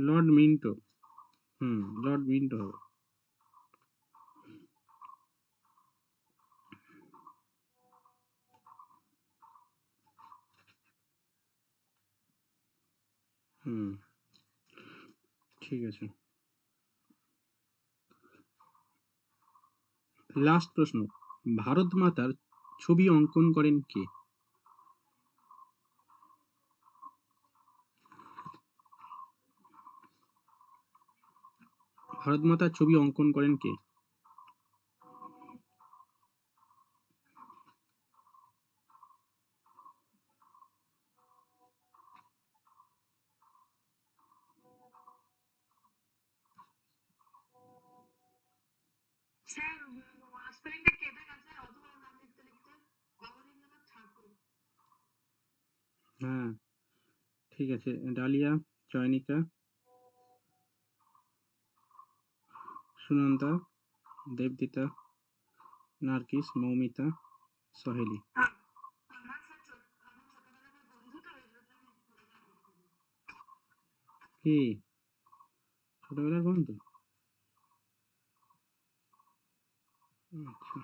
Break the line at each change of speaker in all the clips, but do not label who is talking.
Lord Minto. Lord Minto হবে। হুম, ঠিক আছে। লাস্ট প্রশ্ন, ভারত মাতার ছবি অঙ্কন করেন কে? ভারত মাতার ছবি অঙ্কন করেন কে? হ্যাঁ, ঠিক আছে। ডালিয়া, চয়নিকা, সুনন্দা, দেবদিতা, নার্গিস, মৌমিতা, সহেলি। কি ছোটবেলার বন্ধু? আচ্ছা,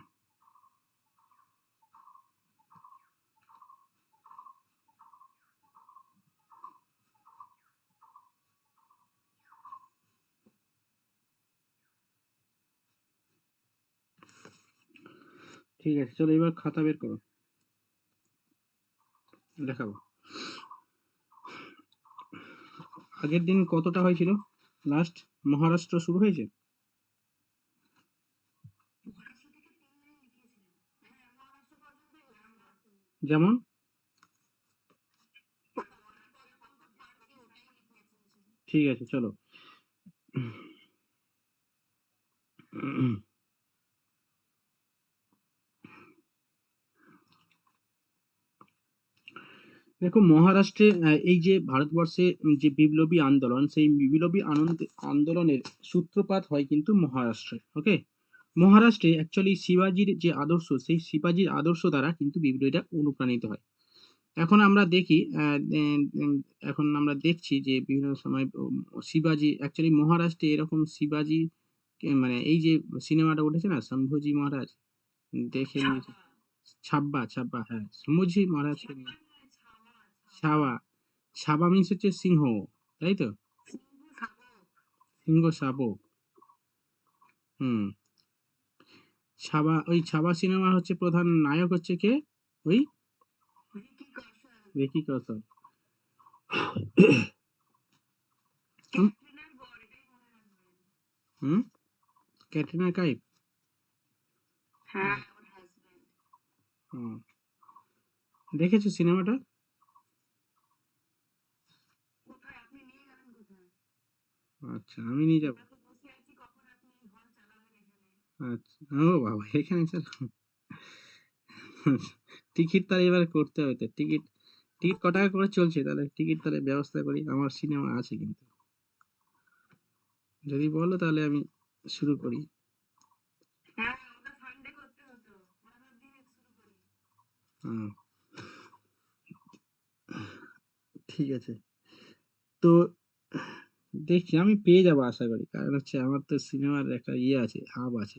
ঠিক আছে, চলো এবার খাতা বের করো, দেখাবো। আগের দিন কতটা হয়েছিল? লাস্ট মহারাষ্ট্র শুরু হয়েছে। যেমন ঠিক আছে, চলো। দেখো, মহারাষ্ট্রে এই যে ভারতবর্ষে যে বিপ্লবী আন্দোলন, সেই বিপ্লবী আন্দোলনের সূত্রপাত হয় কিন্তু মহারাষ্ট্রে। ওকে, মহারাষ্ট্রে অ্যাকচুয়ালি শিবাজির যে আদর্শ, সেই শিবাজির আদর্শ দ্বারা কিন্তু বিপ্লবীরা অনুপ্রাণিত হয়। এখন আমরা দেখি, এখন আমরা দেখছি যে বিভিন্ন সময় শিবাজি অ্যাকচুয়ালি মহারাষ্ট্রে এরকম শিবাজি মানে এই যে সিনেমাটা উঠেছে না, শম্ভুজি মহারাজ, দেখে নিয়েছে। ছাব্বা ছাব্বা, হ্যাঁ, শম্ভুজি মহারাজকে নিয়ে। ছাওয়া, ছাবা মিন্স হচ্ছে সিংহ, তাই তো? সিংহ শাবক। হুম, ছাবা, ওই ছাবা সিনেমা হচ্ছে প্রধান নায়ক হচ্ছে কে? ওই ভিকি কৌশল। হুম, হুম, ক্যাটরিনা কাইফ। হুম, দেখেছো সিনেমাটা? আচ্ছা, আমি নিয়ে যাবো। আচ্ছা, ও বাবা, এখানে স্যার। টিকিট তাহলে এবার করতে হবে তো। টিকিট, টিকিট ক টাকা করে চলছে? তাহলে টিকিট তাহলে ব্যবস্থা করি, আমার সিনেমা আছে কিন্তু। যদি বলো তাহলে আমি শুরু করি। হুম, ঠিক আছে। তো দেখছি, আমি পেয়ে যাবো আশা করি, কারণ হচ্ছে আমার তো সিনেমার একটা ইয়ে আছে, হাব আছে।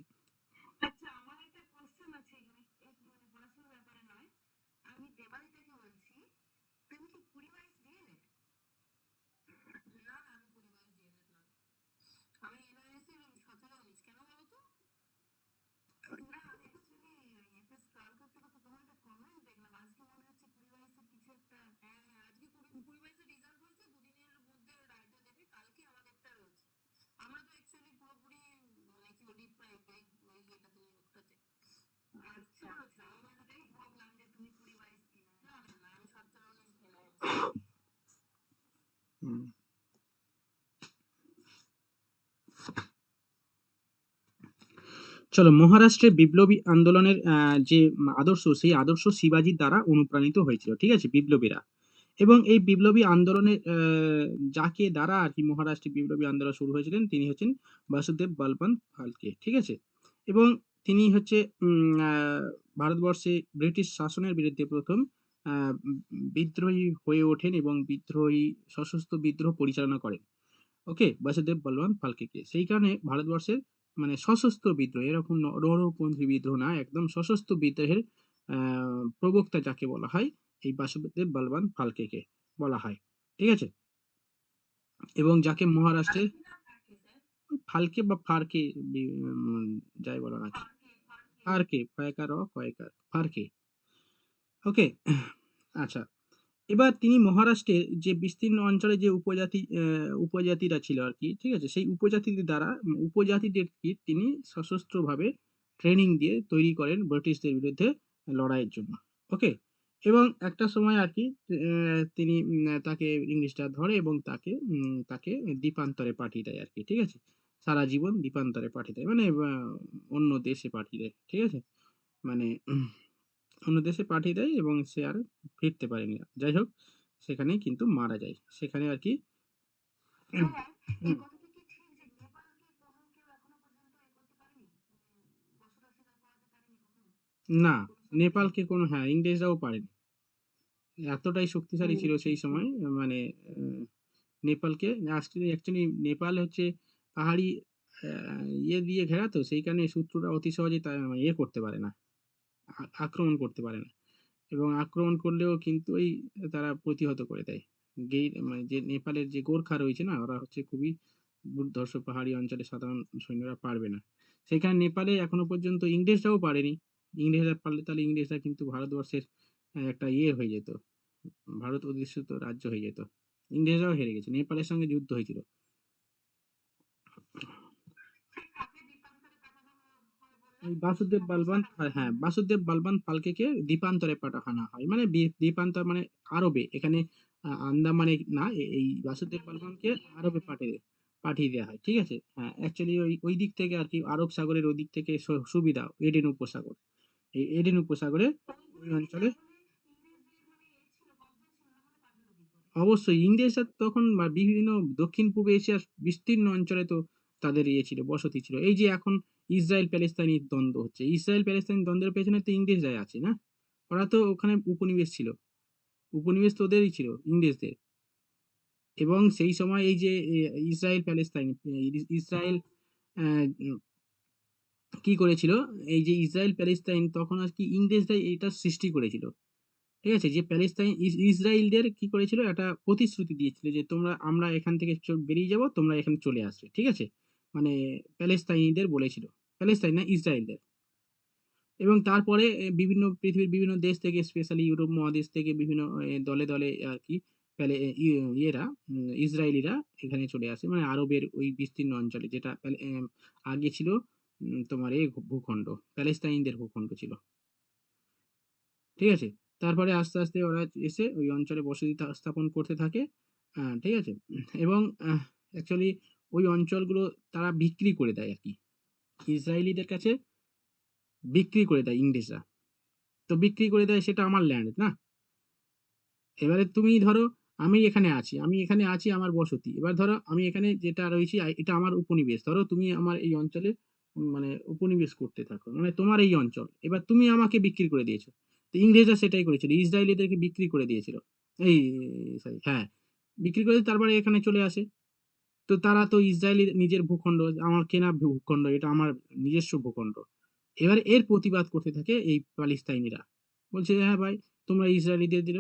হুম, চলো, মহারাষ্ট্রে বিপ্লবী আন্দোলনের যে আদর্শ, সেই আদর্শ শিবাজির দ্বারা অনুপ্রাণিত হয়েছিল, ঠিক আছে, বিপ্লবীরা। এবং এই বিপ্লবী আন্দোলনের যাকে দ্বারা আর কি মহারাষ্ট্রে বিপ্লবী আন্দোলন শুরু হয়েছিলেন, তিনি হচ্ছেন বাসুদেব বলবন্ত ফালকে, ঠিক আছে। এবং তিনি হচ্ছে ভারতবর্ষে ব্রিটিশ শাসনের বিরুদ্ধে প্রথম বিদ্রোহী হয়ে ওঠেন এবং বিদ্রোহী সশস্ত্র বিদ্রোহ পরিচালনা করেন। ওকে, বাসুদেব বলবান ফালকেকে। সেই কারণে ভারতবর্ষের মানে সশস্ত্র বিদ্রোহ, এরকম নরপন্থী বিদ্রোহ না, একদম সশস্ত্র বিদ্রোহের প্রবক্তা যাকে বলা হয়, এই বাসুদেব বলবান ফালকেকে বলা হয়। ঠিক আছে? এবং যাকে মহারাষ্ট্রের ফালকে বা ফারকে, যাই বলা না কেন, ফারকে, ফয়কার অ কয়কার ফারকে। ওকে, আচ্ছা। এবার তিনি মহারাষ্ট্রের যে বিস্তীর্ণ অঞ্চলে যে উপজাতিরা ছিল আর কি, ঠিক আছে, সেই উপজাতিদের দ্বারা উপজাতিদেরকে তিনি সশস্ত্রভাবে ট্রেনিং দিয়ে তৈরি করেন ব্রিটিশদের বিরুদ্ধে লড়াইয়ের জন্য। ওকে, এবং একটা সময় আর কি তিনি তাকে ইংলিশরা ধরে এবং তাকে দ্বীপান্তরে পাঠিয়ে দেয় আর কি, ঠিক আছে, সারা জীবন দ্বীপান্তরে পাঠিয়ে দেয়, মানে অন্য দেশে পাঠিয়ে দেয়, ঠিক আছে, মানে অন্য দেশে পাঠিয়ে দেয় এবং সে আর ফিরতে পারেনি। যাই হোক, সেখানেই কিন্তু মারা যায় সেখানে আর কি। হুম, হুম। না, নেপালকে কোনো, হ্যাঁ, ইংরেজরাও পারেনি, এতটাই শক্তিশালী ছিল সেই সময়, মানে নেপালকে, অ্যাকচুয়ালি নেপাল হচ্ছে পাহাড়ি ইয়ে দিয়ে ঘেরা, তো সেই কারণে শত্রুরা অতি সহজে ইয়ে করতে পারে না, আক্রমণ করতে পারে না, এবং আক্রমণ করলেও কিন্তু ওই তারা প্রতিহত করে দেয়। মানে যে নেপালের যে গোর্খা রয়েছে না, ওরা হচ্ছে খুবই দুর্ধর্ষ, পাহাড়ি অঞ্চলে সাধারণ সৈন্যরা পারবে না। সেখানে নেপালে এখনো পর্যন্ত ইংরেজরাও পারেনি। ইংরেজরা পারলে তাহলে ইংরেজরা কিন্তু ভারতবর্ষের একটা ইয়ে হয়ে যেত, ভারত অধিষ্ঠিত রাজ্য হয়ে যেত। ইংরেজরাও হেরে গেছে, নেপালের সঙ্গে যুদ্ধ হয়েছিল। ওই বাসুদেব বলবান, হ্যাঁ, বাসুদেব বলবান ফালকেকে দ্বীপান্তরে পাঠানো হয়, মানে দ্বীপান্তর মানে আরবে, এখানে আন্দামানে না, এই বাসুদেব বলবানকে আরবে পাঠিয়ে দেওয়া হয়, ঠিক আছে। হ্যাঁ, অ্যাকচুয়ালি ওই ওই দিক থেকে আর কি, আরব সাগরের ওই দিক থেকে সুবিধা, এডেন উপসাগর, এই এডেন উপসাগরে ওই অঞ্চলে। অবশ্যই ইংরেজরা তখন বিভিন্ন দক্ষিণ পূর্ব এশিয়ার বিস্তীর্ণ অঞ্চলে তো তাদের ইয়ে ছিল, বসতি ছিল। এই যে এখন ইসরায়েল প্যালেস্তাইনি দ্বন্দ্ব হচ্ছে, ইসরায়েল প্যালেস্তাইন দ্বন্দ্বের পেছনে তো ইংরেজরাই আছে না, ওরা তো ওখানে উপনিবেশ ছিল, উপনিবেশ তো ওদেরই ছিল, ইংরেজদের। এবং সেই সময় এই যে ইসরায়েল প্যালেস্তাইন, ইসরায়েল আহ, উম, কি করেছিল, এই যে ইসরায়েল প্যালেস্তাইন তখন আর কি ইংরেজরাই এটা সৃষ্টি করেছিল, ঠিক আছে, যে প্যালেস্তাইন ইসরায়েলদের কি করেছিল, একটা প্রতিশ্রুতি দিয়েছিল যে তোমরা, আমরা এখান থেকে বেরিয়ে যাব, তোমরা এখানে চলে আসবে, ঠিক আছে, মানে প্যালেস্তাইনিদের বলেছিল, প্যালেস্তাইন না, ইসরায়েলদের। এবং তারপরে পৃথিবীর বিভিন্ন দেশ থেকে, স্পেশালি ইউরোপ মহাদেশ থেকে বিভিন্ন দলে দলে আর কি ইয়েরা, ইসরায়েলিরা এখানে চলে আসে, মানে আরবের ওই বিস্তীর্ণ অঞ্চলে, যেটা আগে ছিল তোমার এই ভূখণ্ড, প্যালেস্তাইনদের ভূখণ্ড ছিল, ঠিক আছে। তারপরে আস্তে আস্তে ওরা এসে ওই অঞ্চলে বসতি স্থাপন করতে থাকে, ঠিক আছে। এবং অ্যাকচুয়ালি ওই অঞ্চলগুলো তারা বিক্রি করে দেয় আর কি, ইসরায়েলিদের কাছে বিক্রি করে দেয় ইংরেজরা। তো বিক্রি করে দেয়, সেটা আমার ল্যান্ড না। এবারে তুমি ধরো, আমি এখানে আছি, আমার বসতি, এবার ধরো আমি এখানে যেটা রয়েছি, এটা আমার উপনিবেশ, ধরো তুমি আমার এই অঞ্চলে মানে উপনিবেশ করতে থাকো, মানে তোমার এই অঞ্চল, এবার তুমি আমাকে বিক্রি করে দিয়েছো। তো ইংরেজরা সেটাই করেছিল, ইসরায়েলিদেরকে বিক্রি করে দিয়েছিল, এই সরি, হ্যাঁ, বিক্রি করে তারপরে এখানে চলে আসে। তো তারা তো ইসরায়েলি নিজের ভূখণ্ড, আমার কেনা ভূখণ্ড, এটা আমার নিজস্ব ভূখণ্ড। এবার এর প্রতিবাদ করতে থাকে এই প্যালেস্তাইনিরা, বলছে হ্যাঁ ভাই, তোমরা ইসরায়েলিদের দিল,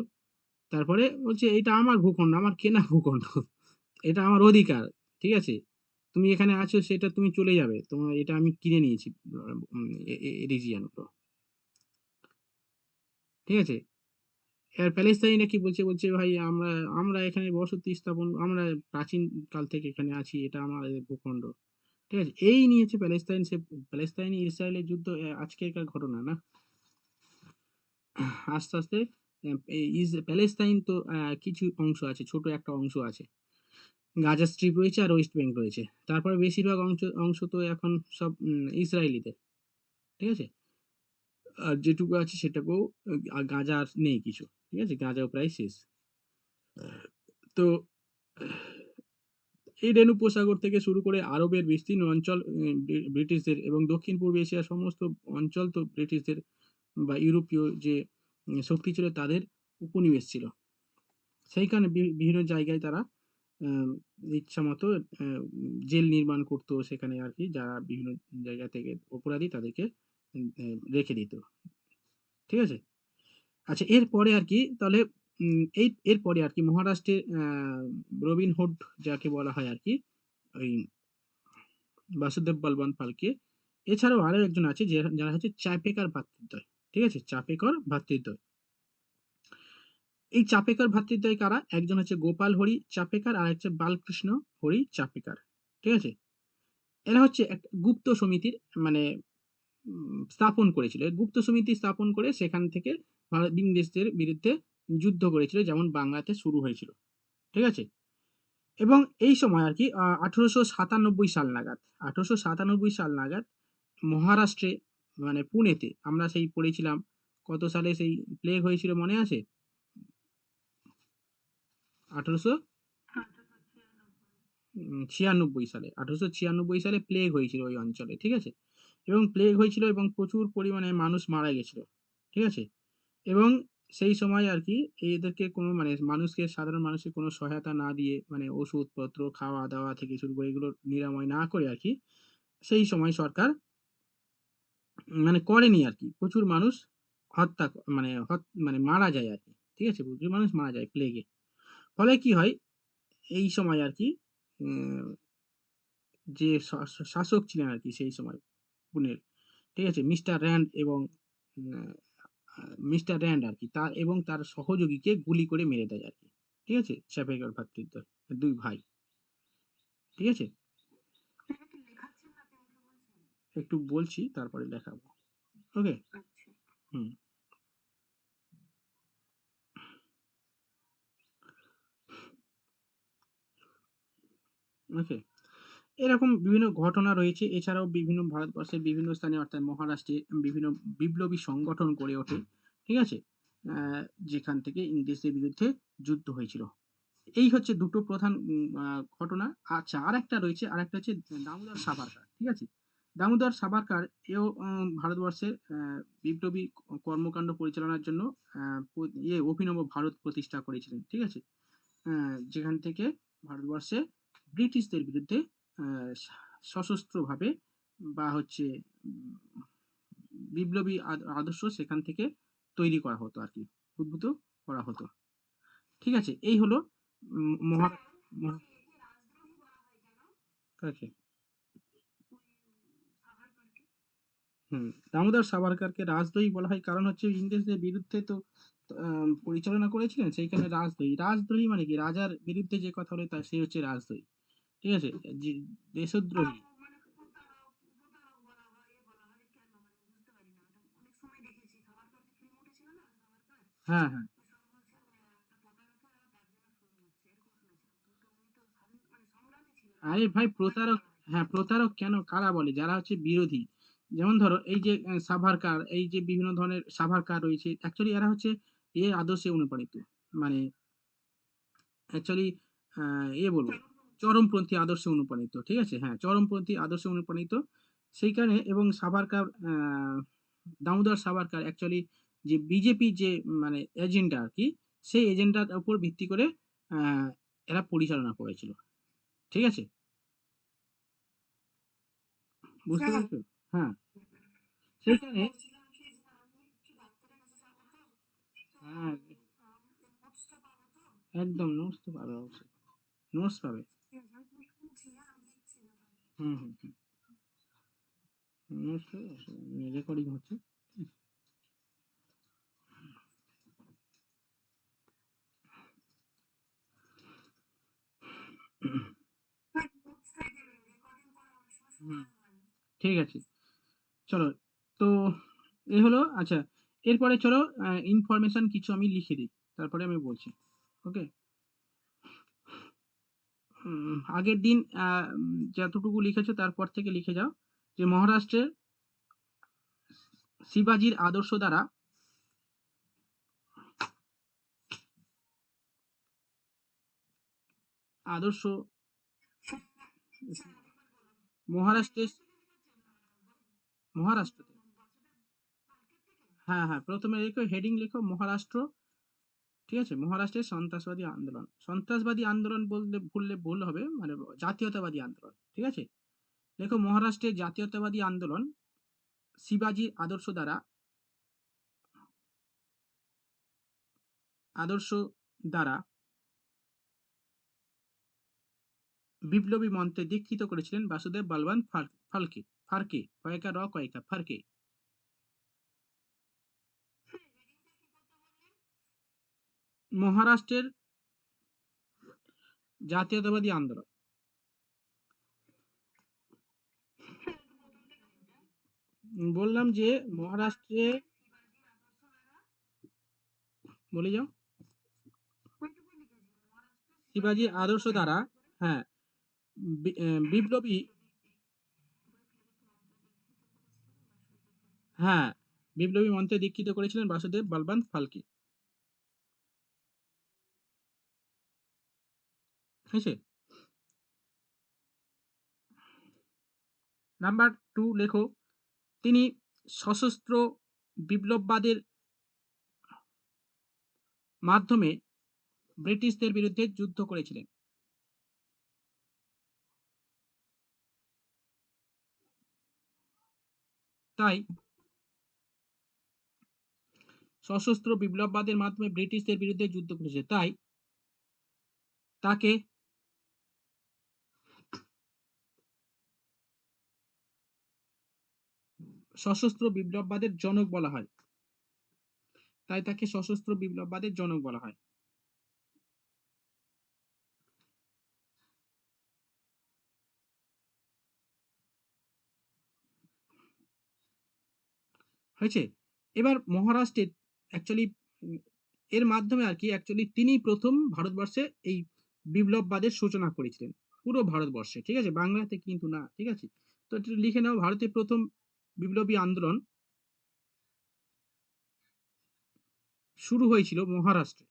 তারপরে বলছে এটা আমার ভূখণ্ড, আমার কেনা ভূখণ্ড, এটা আমার অধিকার, ঠিক আছে, তুমি এখানে আছো, সেটা তুমি চলে যাবে, তোমার এটা আমি কিনে নিয়েছি রিজিয়ান, ঠিক আছে। এবার প্যালেস্তাইনিরা কি বলছে, বলছে ভাই আমরা আমরা এখানে বসতি স্থাপন, আমরা প্রাচীন কাল থেকে এখানে আছি, এটা আমাদের ভূখণ্ড, ঠিক আছে। এই নিয়ে হচ্ছে প্যালেস্তাইনি ইসরায়েলের যুদ্ধ, আজকেরকার ঘটনা না। আস্তে আস্তে প্যালেস্তাইন তো কিছু অংশ আছে, ছোট একটা অংশ আছে, গাজা স্ট্রিপ রয়েছে আর ওয়েস্ট ব্যাংক রয়েছে, তারপরে বেশিরভাগ অংশ অংশ তো এখন সব ইসরায়েলিদের, ঠিক আছে। আর যেটুকু আছে সেটাকেও গাজা আর নেই কিছু, ঠিক আছে, গাজাও প্রায় শেষ। তো এই রেণু উপসাগর থেকে শুরু করে আরবের বিস্তীর্ণ অঞ্চল ব্রিটিশদের, এবং দক্ষিণ পূর্ব এশিয়ার সমস্ত অঞ্চল তো ব্রিটিশদের বা ইউরোপীয় যে শক্তি ছিল তাদের উপনিবেশ ছিল। সেই কারণে বিভিন্ন জায়গায় তারা ইচ্ছা মতো জেল নির্মাণ করতো সেখানে আর কি, যারা বিভিন্ন জায়গা থেকে অপরাধী তাদেরকে রেখে দিত। ঠিক আছে? আচ্ছা, এরপরে আর কি তাহলে এরপরে আর কি মহারাষ্ট্রের রবিনহুড যাকে বলা হয় আর কি, ওই বাসুদেব বলবন্ত ফালকে। এছাড়াও আরো একজন আছে যারা হচ্ছে চাপেকার ভ্রাতৃদ্বয়। ঠিক আছে? চাপেকর ভ্রাতৃদ্বয়। এই চাপেকর ভ্রাতৃদ্বয় কারা? একজন হচ্ছে গোপাল হরি চাপেকার আর হচ্ছে বালকৃষ্ণ হরি চাপেকার। ঠিক আছে? এরা হচ্ছে এক গুপ্ত সমিতির মানে স্থাপন করেছিল। এই গুপ্ত সমিতি স্থাপন করে সেখান থেকে ভারত ইংরেজদের বিরুদ্ধে যুদ্ধ করেছিল, যেমন বাংলাতে শুরু হয়েছিল। ঠিক আছে? এবং এই সময় আর কি 1897 সাল নাগাদ, 1897 সাল নাগাদ মহারাষ্ট্রে মানে পুনেতে আমরা সেই পড়েছিলাম, কত সালে সেই প্লেগ হয়েছিল মনে আছে? 1896 সালে, 1896 সালে প্লেগ হয়েছিল ওই অঞ্চলে। ঠিক আছে? এবং প্লেগ হয়েছিল এবং প্রচুর পরিমাণে মানুষ মারা গেছিল। ঠিক আছে? এবং সেই সময় আর কি এদেরকে কোনো মানে মানুষকে, সাধারণ মানুষকে কোনো সহায়তা না দিয়ে, মানে ওষুধপত্র খাওয়া দাওয়া থেকে শুরু করে এগুলো নিরাময় না করে আর কি, সেই সময় সরকার মানে করেনি আর কি। প্রচুর মানুষ মানে মারা যায় আর কি। ঠিক আছে? প্রচুর মানুষ মারা যায় প্লেগে। ফলে কি হয় এই সময় আর কি, উম, যে শাসক ছিলেন আর কি সেই সময় পুনের, ঠিক আছে, মিস্টার র্যান্ড এবং মিস্টার র্যান্ড আর কি তার সহযোগীকে গুলি করে মেরে দেয় আর কি। ঠিক আছে? চাপেকর ভ্রাতৃদ্বয়, দুই ভাই। ঠিক আছে? একটু বলছি তারপরে দেখাবো। ওকে। হুম। ওকে। এরকম বিভিন্ন ঘটনা রয়েছে। এছাড়াও বিভিন্ন ভারতবর্ষের বিভিন্ন স্থানে অর্থাৎ মহারাষ্ট্রে বিভিন্ন বিপ্লবী সংগঠন গড়ে ওঠে। ঠিক আছে? আহ, যেখান থেকে ইংরেজদের বিরুদ্ধে যুদ্ধ হয়েছিল। এই হচ্ছে দুটো প্রধান ঘটনা। আচ্ছা, আরেকটা রয়েছে, আরেকটা হচ্ছে দামোদর সাভারকার। ঠিক আছে? দামোদর সাভারকার এও ভারতবর্ষের বিপ্লবী কর্মকাণ্ড পরিচালনার জন্য অভিনব ভারত প্রতিষ্ঠা করেছিলেন। ঠিক আছে? যেখান থেকে ভারতবর্ষে ব্রিটিশদের বিরুদ্ধে সশস্ত্রভাবে বা হচ্ছে উম, বিপ্লবী আদর্শ সেখান থেকে তৈরি করা হতো আর কি, উদ্ভূত করা হতো। ঠিক আছে? এই হলো উম, মহা মহা- কাকে? হুম। দামোদর সাভারকারকে রাজদ্রোহী বলা হয় কারণ হচ্ছে ইংরেজদের বিরুদ্ধে তো পরিচালনা করেছিলেন, সেইখানে রাজদ্রোহী। রাজদ্রোহী মানে কি? রাজার বিরুদ্ধে যে কথা বলে তার সে হচ্ছে রাজদ্রোহী। ঠিক আছে? যে দেশদ্রোহী। হ্যাঁ, হ্যাঁ। আরে ভাই প্রতারক, হ্যাঁ প্রতারক কেন কারা বলে? যারা হচ্ছে বিরোধী। যেমন ধরো এই যে সাভারকার, এই যে বিভিন্ন ধরনের সাভারকার রয়েছে, অ্যাকচুয়ালি এরা হচ্ছে এর আদর্শে অনুপ্রাণিত, মানে অ্যাকচুয়ালি বলবো চরমপন্থী আদর্শে অনুপ্রাণিত। ঠিক আছে? হ্যাঁ, চরমপন্থী আদর্শে অনুপ্রাণিত। সেই কারণে এবং সাভারকার দামোদর সাভারকার অ্যাকচুয়ালি যে বিজেপি যে মানে এজেন্ডা আর কি, সেই এজেন্ডার উপর ভিত্তি করে আহ, এরা পরিচালনা করেছিল। ঠিক আছে? বুঝতে পেরেছো? হ্যাঁ। সেখানে হ্যাঁ, একদম নোটস তো পাবে অবশ্যই, নোটস পাবে। হুম, হুম, হুম। নোটস পাবে অবশ্যই, রেকর্ডিং হচ্ছে। হুম, ঠিক আছে। চলো, তো এ হলো। আচ্ছা, এরপরে চলো ইনফরমেশন কিছু আমি লিখে দিই, তারপরে আমি বলছি। ওকে। আগের দিন যতটুকু লিখেছো তারপর থেকে লিখে যাও যে মহারাষ্ট্রের শিবাজির আদর্শ দ্বারা আদর্শ মহারাষ্ট্রের মহারাষ্ট্রতে হ্যাঁ, হ্যাঁ, প্রথমে লেখো, হেডিং লেখো মহারাষ্ট্র। ঠিক আছে, মহারাষ্ট্রের সন্ত্রাসবাদী আন্দোলন, সন্ত্রাসবাদী আন্দোলন বললে ভুল হবে, মানে জাতীয়তাবাদী আন্দোলন। ঠিক আছে, দেখো মহারাষ্ট্রের জাতীয়তাবাদী আন্দোলন শিবাজির আদর্শ দ্বারা বিপ্লবী মন্ত্রে দীক্ষিত করেছিলেন বাসুদেব বলবন্ত ফালকে। ফারকে, কয়েকা র কয়েকা ফারকে। মহারাষ্ট্রের জাতীয়তাবাদী আন্দোলন, বললাম যে মহারাষ্ট্রে, বলে যাও, শিবাজি আদর্শ দ্বারা, হ্যাঁ, বিপ্লবী, হ্যাঁ, বিপ্লবী মন্ত্রে দীক্ষিত করেছিলেন বাসুদেব বলবন্ত ফালকে। ঠিক আছে, নাম্বার 2 লেখো, তিনি সশস্ত্র বিপ্লববাদের মাধ্যমে ব্রিটিশদের বিরুদ্ধে যুদ্ধ করেছিলেন। তাই সশস্ত্র বিপ্লববাদের মাধ্যমে ব্রিটিশদের বিরুদ্ধে যুদ্ধ করেছে, তাই তাকে সশস্ত্র বিপ্লববাদের জনক বলা হয়। তাই তাকে সশস্ত্র বিপ্লববাদের জনক বলা হয়। হয়েছে, এবার মহারাষ্ট্রের অ্যাকচুয়ালি এর মাধ্যমে আর কি, অ্যাকচুয়ালি তিনি প্রথম ভারতবর্ষে এই বিপ্লববাদের সূচনা করেছিলেন, পুরো ভারতবর্ষে। ঠিক আছে, বাংলাতে কিন্তু না। ঠিক আছে, তো এটা লিখে নাও, ভারতের প্রথম বিপ্লবী আন্দোলন শুরু হয়েছিল মহারাষ্ট্রে।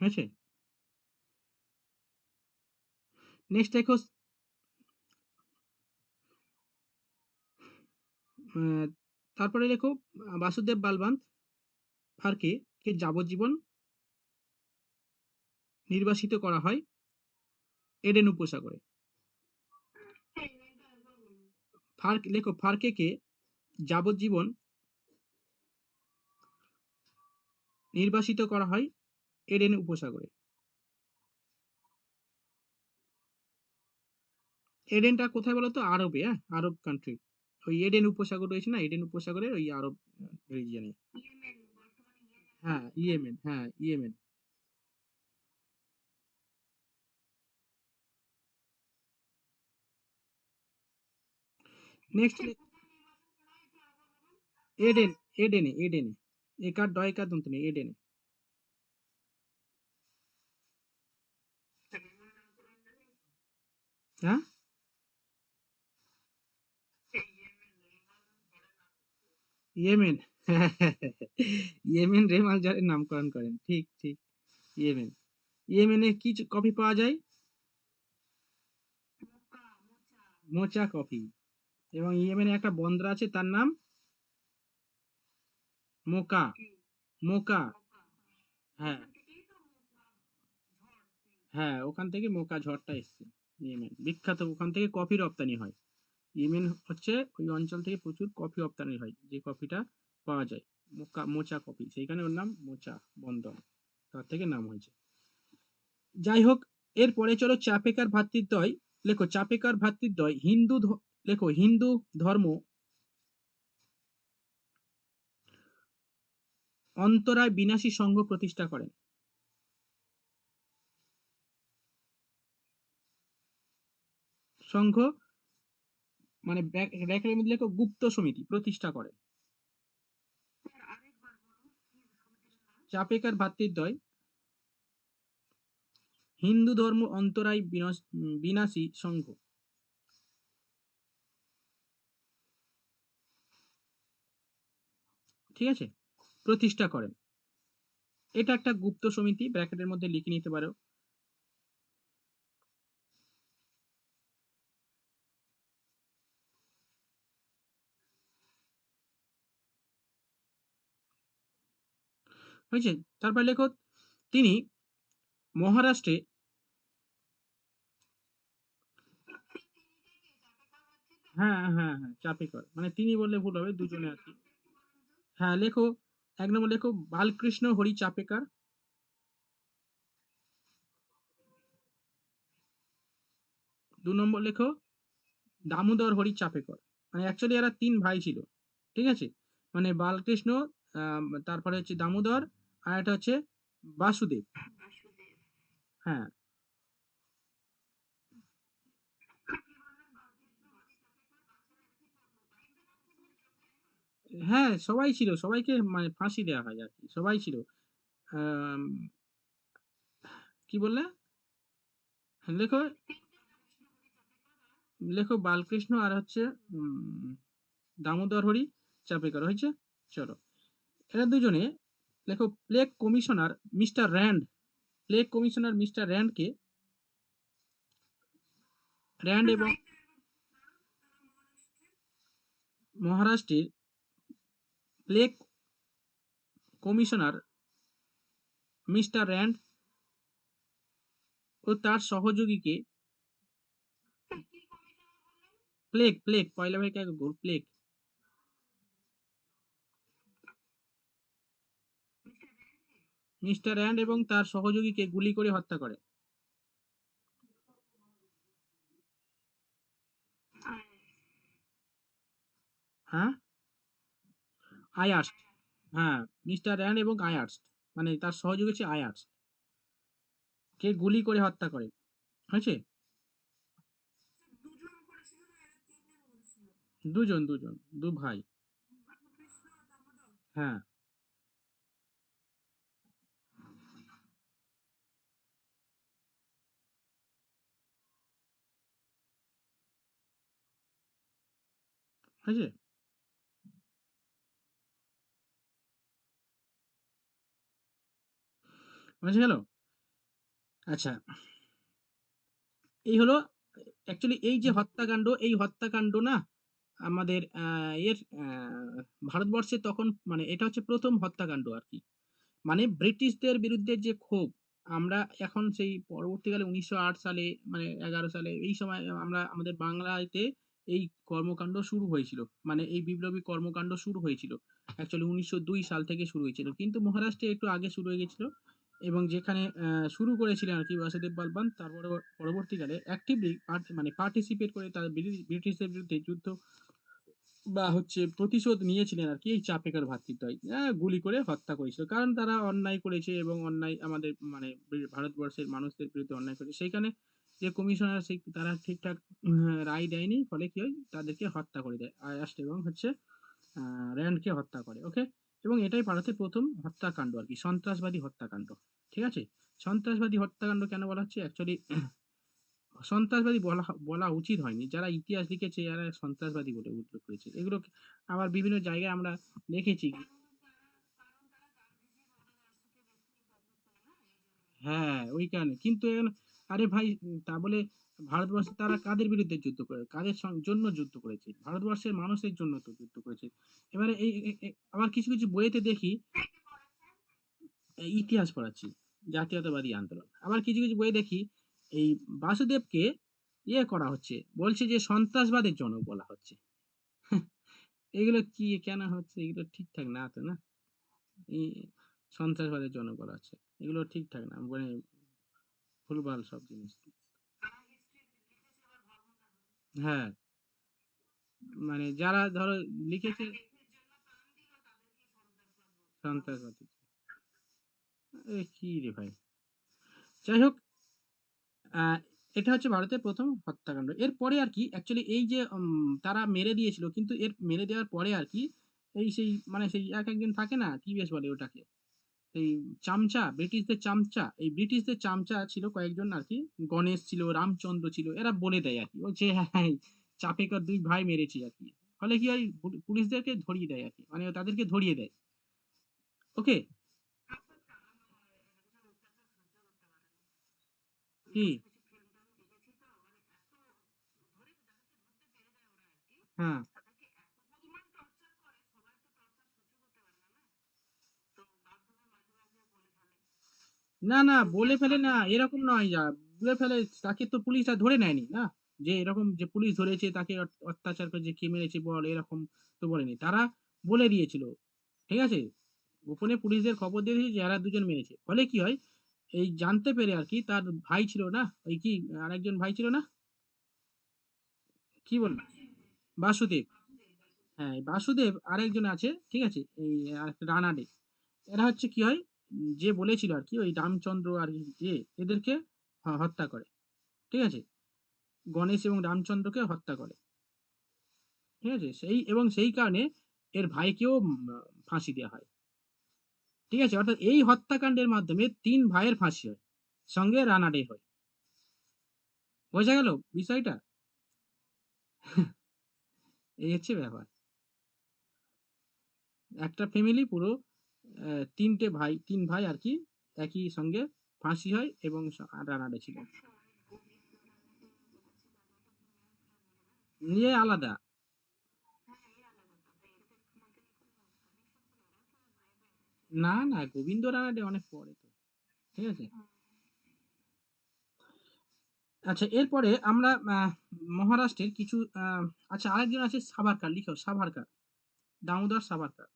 হয়েছে, নেক্সট দেখো, আহ, তারপরে লেখো, বাসুদেব বলবন্ত ফারকে কে যাবজ্জীবন নির্বাসিত করা হয় এডেন উপসাগরে। লেখো, ফারকে কে যাবজ্জীবন নির্বাসিত করা হয় এডেন উপসাগরে। এডেনটা কোথায় বলো তো? আরবে, হ্যাঁ, আরব কান্ট্রি। ওই এডেন উপসাগর রয়েছে না, এডেন উপসাগরের ওই আরব রিজিয়নে। হ্যাঁ, ইয়েমেন, হ্যাঁ, ইয়েমেন। নেক্সট, এডেন, এডেনে একার ডয়কার দন্ত নেই, এডেনে। হ্যাঁ, ইয়েমেন। ইয়েমেন রেমাল যারের নামকরণ করেন, ঠিক ঠিক, ইয়েমেন। ইয়েমেনে কি কফি পাওয়া যায়? মোচা কফি। এবং ইয়েমেনে একটা বন্দর আছে, তার নাম মোকা। মোকা, হ্যাঁ, হ্যাঁ, ওখান থেকে মোকা ঝড়টা এসছে। ইয়েমেন বিখ্যাত, ওখান থেকে কফি রপ্তানি হয়। ইয়েমেন হচ্ছে ওই অঞ্চল থেকে প্রচুর কফি রপ্তানি হয়, যে কফিটা পাওয়া যায়, মোচা কফি, সেইখানে ওর নাম মোচা বন্দর, তার থেকে নাম হয়েছে। যাই হোক, এরপরে চলো চাপেকার ভ্রাতৃদ্বয়। লেখো, চাপেকার ভ্রাতৃদ্বয় লেখো, হিন্দু ধর্ম অন্তরায় বিনাশী সংঘ প্রতিষ্ঠা করেন। সংঘ মানে ব্র্যাকেটের মধ্যে লেখো, গুপ্ত সমিতি প্রতিষ্ঠা করেন। চাপেকার ভ্রাতৃদ্বয় হিন্দু ধর্ম অন্তরায় বিনাশী সংঘ। ঠিক আছে, প্রতিষ্ঠা করেন। এটা একটা গুপ্ত সমিতি, ব্র্যাকেটের মধ্যে লিখে নিতে পারো। হয়েছে? তারপর লেখো তিনি মহারাষ্ট্রে হ্যাঁ, হ্যাঁ, হ্যাঁ, চাপেকর। মানে তিনি বললে ভুল হবে, দুজনে আরকি। হ্যাঁ, লেখো ১ নম্বর লেখো বালকৃষ্ণ হরি চাপেকর। ২ নম্বর লেখো দামোদর হরি চাপেকর। মানে অ্যাকচুয়ালি এরা ৩ ভাই ছিল। ঠিক আছে? মানে বালকৃষ্ণ, তারপরে হচ্ছে দামোদর, আর একটা হচ্ছে বাসুদেব। হ্যাঁ, হ্যাঁ, সবাই ছিল। সবাইকে মানে ফাঁসি দেয়া হয় আরকি। সবাই ছিল। আম কি বললে? হ্যাঁ, লেখো, লেখো বালকৃষ্ণ আর হচ্ছে উম দামোদর হরি চাপেকর। হয়েছে? চলো। এরা দুজনে লেখো plague commissioner mister Rand, plague commissioner mister র‍্যান্ডকে, র‍্যান্ড এবং মহারাষ্ট্রের প্লেগ কমিশনার মিস্টার র‍্যান্ড ও তার সহযোগীকে প্লেগ, প্লেগ, পয়লা বৈশাখে প্লেগ, মিস্টার র‍্যান্ড এবং তার সহযোগীকে গুলি করে হত্যা করে। হ্যাঁ? আয়ারস্ট। হ্যাঁ, মিস্টার র‍্যান্ড এবং আয়ারস্ট। মানে তার সহযোগী হচ্ছে আয়ারস্ট। কে গুলি করে হত্যা করে। হয়েছে? ২ জন, ২ জন। ২ ভাই। হ্যাঁ, হয়েছে? বুঝে গেল? আচ্ছা, এই হলো অ্যাকচুয়ালি এই যে হত্যাকাণ্ড, এই হত্যাকাণ্ড না আমাদের ভারতবর্ষে তখন মানে এটা হচ্ছে ১ম হত্যাকাণ্ড আরকি। মানে ব্রিটিশদের বিরুদ্ধে যে ক্ষোভ, আমরা এখন সেই পরবর্তীকালে ১৯০৮ সালে মানে ১১ সালে এই সময় আমরা আমাদের বাংলাতে এই কর্মকাণ্ড শুরু হয়েছিল। মানে এই বিপ্লবী কর্মকাণ্ড শুরু হয়েছিল। অ্যাকচুয়ালি ১৯০২ সাল থেকে শুরু হয়েছিল। কিন্তু মহারাষ্ট্রে একটু আগে শুরু হয়ে গেছিল এবং যেখানে শুরু করেছিলেন আরকি বাসুদেব বলবন্ত, তারপরে পরবর্তীকালে অ্যাক্টিভলি মানে পার্টিসিপেট করে তারা ব্রিটিশদের বিরুদ্ধে যুদ্ধ বা হচ্ছে প্রতিশোধ নিয়েছিলেন আরকি এই চাপেকর ভ্রাতৃদ্বয়। গুলি করে হত্যা করেছিল। কারণ তারা অন্যায় করেছে এবং অন্যায় আমাদের মানে ভারতবর্ষের মানুষদের বিরুদ্ধে অন্যায় করেছে। সেইখানে যে কমিশনার তারা ঠিকঠাক রায় দেয়নি। ফলে কি হয়? তাদেরকে হত্যা করে দেয়। আয়ারস্ট এবং হচ্ছে আ র‍্যান্ডকে হত্যা করে। ওকে? এবং এটাই ভারতের ১ম হত্যাকাণ্ড আরকি। সন্ত্রাসবাদী হত্যাকাণ্ড। ঠিক আছে? সন্ত্রাসবাদী হত্যাকাণ্ড কেন বলা হচ্ছে? অ্যাকচুয়ালি সন্ত্রাসবাদী বলা উচিত হয়নি। যারা ইতিহাস লিখেছে এরা সন্ত্রাসবাদী বলে উল্লেখ করেছে। এগুলো আবার বিভিন্ন জায়গায় আমরা দেখেছি। হ্যাঁ, ওই কারণে। কিন্তু এখানে আরে ভাই, তা বলে ভারতবর্ষে তারা কাদের বিরুদ্ধে যুদ্ধ করে? কাদের জন্য যুদ্ধ করেছে? ভারতবর্ষের মানুষের জন্য তো যুদ্ধ করেছে। এবারে এই এ এ আবার কিছু, কিছু বইয়েতে দেখি ইতিহাস পড়াচ্ছি। জাতীয়তাবাদী আন্দোলন। আবার কিছু, কিছু বইয়ে দেখি এই বাসুদেবকে করা হচ্ছে। বলছে যে সন্ত্রাসবাদের জনক বলা হচ্ছে। এগুলো কি কেন হচ্ছে? এগুলো ঠিকঠাক না তো, না? এই সন্ত্রাসবাদের জনক বলা হচ্ছে। এগুলো ঠিকঠাক না। মানে ভুলভাল সব জিনিস। হ্যাঁ, মানে যারা ধরো লিখেছে সন্ত্রাসবাদী। কি রে ভাই! যাই হোক, আ এটা হচ্ছে ভারতের ১ম হত্যাকাণ্ড। এরপরে আরকি অ্যাকচুয়ালি এই যে তারা মেরে দিয়েছিল, কিন্তু এর মেরে দেওয়ার পরে আরকি এই সেই মানে সেই একজন থাকে না? কি বেশ বলে ওটাকে? এই চামচা, ব্রিটিশদের চামচা, এই ব্রিটিশদের চামচা ছিল কয়েকজন আরকি। গণেশ ছিল, রামচন্দ্র ছিল। এরা বলে দেয় আরকি। বলছে হ্যাঁ, হ্যাঁ, এই চাপেকর ২ ভাই মেরেছি আরকি। ফলে কি হয়? পুলিশদেরকে ধরিয়ে দেয় আরকি। মানে তাদেরকে ধরিয়ে দেয়। ওকে, কি? হ্যাঁ, না না বলে ফেলে না, এরকম নয়, যা বলে ফেলে তাকে তো পুলিশ আর ধরে নেয়নি না, যে এরকম যে পুলিশ ধরেছে তাকে অত্যাচার করে যে কে মেরেছে বল, এরকম তো বলেনি তারা, বলে দিয়েছিল, ঠিক আছে, গোপনে পুলিশদের খবর দিয়ে দিয়েছে যে এরা দুজন মেরেছে, ফলে কি হয়, এই জানতে পেরে আর কি, তার ভাই ছিল না, ওই কি আরেকজন ভাই ছিল না, কি বলবো, বাসুদেব, হ্যাঁ এই বাসুদেব আরেকজন আছে, ঠিক আছে, এই আরেকটা রানাডে, এরা হচ্ছে কি হয়, যে বলেছিল আর কি ওই রামচন্দ্র আর কি, যে এদেরকে হত্যা করে, ঠিক আছে, গণেশ এবং রামচন্দ্রকে হত্যা করে, ঠিক আছে, সেই এবং সেই কারণে এর ভাইকেও ফাঁসি দেওয়া হয়, ঠিক আছে, অর্থাৎ এই হত্যাকাণ্ডের মাধ্যমে তিন ভাইয়ের ফাঁসি হয়, সঙ্গে রানাডে হয়, বোঝা গেল বিষয়টা, এই হচ্ছে ব্যাপার, একটা ফ্যামিলি পুরো তিনটে ভাই, তিন ভাই আর কি, একই সঙ্গে ফাঁসি হয় এবং রানাডে ছিল, নিয়ে আলাদা, না না গোবিন্দ রানাডে অনেক পরে তো, ঠিক আছে, আচ্ছা এরপরে আমরা মহারাষ্ট্রের কিছু আচ্ছা আরেকজন আছে সাভারকার, লিখো সাভারকার, দামোদর সাভারকার,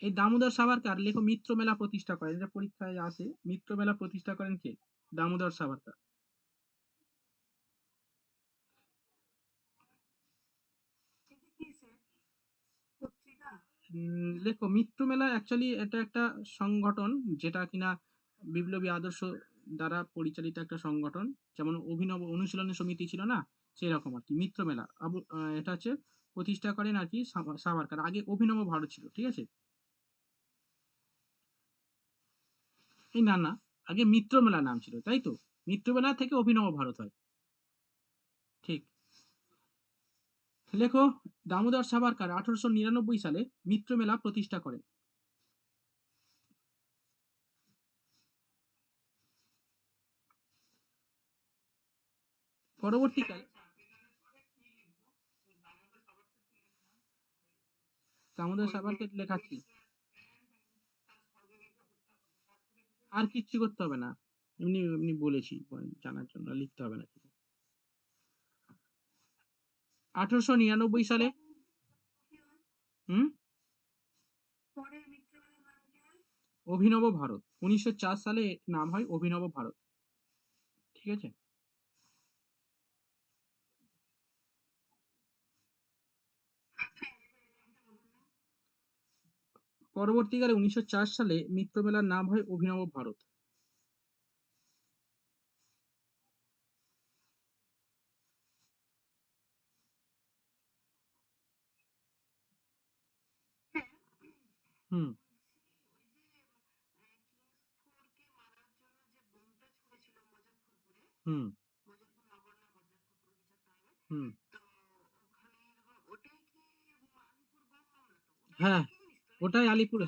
এই দামোদর সাভারকার লেখো মিত্র মেলা প্রতিষ্ঠা করেন, এটা পরীক্ষায় আসে, মিত্র মেলা প্রতিষ্ঠা করেন কে? দামোদর সাভারকার। লেখো মিত্র মেলা, অ্যাকচুয়ালি এটা একটা সংগঠন, যেটা কিনা বিপ্লবী আদর্শ দ্বারা পরিচালিত একটা সংগঠন, যেমন অভিনব অনুশীলনী সমিতি ছিল না, সেরকম আর কি মিত্র মেলা, এটা হচ্ছে প্রতিষ্ঠা করেন আর কি সাভারকার, আগে অভিনব ভারত ছিল, ঠিক আছে, এই না না, আগে মিত্র মেলা নাম ছিল, তাই তো, মিত্র মেলা থেকে অভিনব ভারত হয়, ঠিক, লেখো দামোদর সাভারকার 1899 সালে মিত্র মেলা প্রতিষ্ঠা করেন, পরবর্তীকালে দামোদর সাভারকার লেখাচ্ছি, আর কিচ্ছু করতে হবে না, এমনি এমনি বলেছি জানার জন্য, লিখতে হবে না কিছু। 1899 সালে, হুম, অভিনব ভারত, 1904 সালে নাম হয় অভিনব ভারত, ঠিক আছে, পরবর্তীকালে 1904 সালে মিত্রমেলার নাম হয় অভিনব ভারত, হুম, হুম, হুম, হ্যাঁ ওটাই আলিপুর,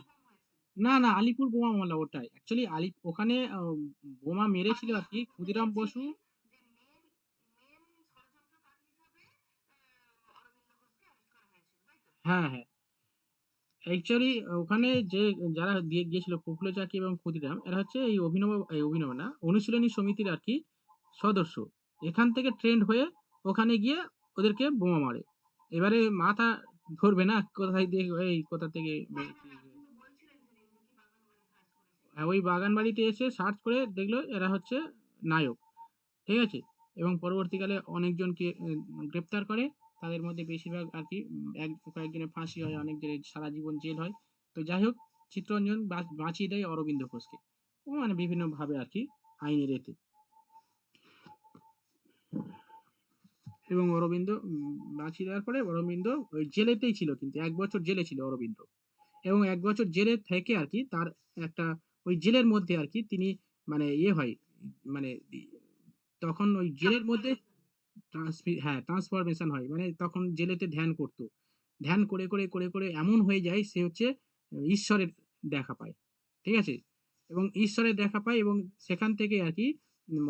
না না আলিপুর বোমা মামলা ওটাই, অ্যাকচুয়ালি ওখানে বোমা মেরেছিল আর কি ক্ষুদিরাম বসু, হ্যাঁ হ্যাঁ, অ্যাকচুয়ালি ওখানে যে যারা দিয়ে গিয়েছিল প্রফুল্ল চাকি এবং ক্ষুদিরাম, এরা হচ্ছে এই অভিনব না অনুশীলনী সমিতির আর কি সদস্য, এখান থেকে ট্রেন্ড হয়ে ওখানে গিয়ে ওদেরকে বোমা মারে, এবারে মাথা ধরবে না কোথায় দিয়ে, এই কোথা থেকে ওই বাগান বাড়িতে এসে সার্চ করে দেখলো এরা হচ্ছে নায়ক, ঠিক আছে, এবং পরবর্তীকালে অনেকজনকে গ্রেপ্তার করে, তাদের মধ্যে বেশিরভাগ আর কি কয়েকজনের ফাঁসি হয়, অনেকজনের সারা জীবন জেল হয়, তো যাই হোক চিত্তরঞ্জন বাঁচিয়ে দেয় অরবিন্দ ঘোষকে, ও মানে বিভিন্ন ভাবে আর কি আইনের এতে, এবং অরবিন্দ বাঁচিয়ে দেওয়ার পরে অরবিন্দ ওই জেলেতেই ছিল, কিন্তু 1 বছর জেলে ছিল অরবিন্দ, এবং 1 বছর জেলে থেকে আর কি তার একটা ওই জেলের মধ্যে আর কি তিনি মানে ইয়ে হয়, মানে তখন ওই জেলের মধ্যে হ্যাঁ ট্রান্সফরমেশন হয়, মানে তখন জেলেতে ধ্যান করতো, ধ্যান করে করে করে করে এমন হয়ে যায় সে হচ্ছে ঈশ্বরের দেখা পায়। ঠিক আছে? এবং ঈশ্বরের দেখা পায় এবং সেখান থেকে আরকি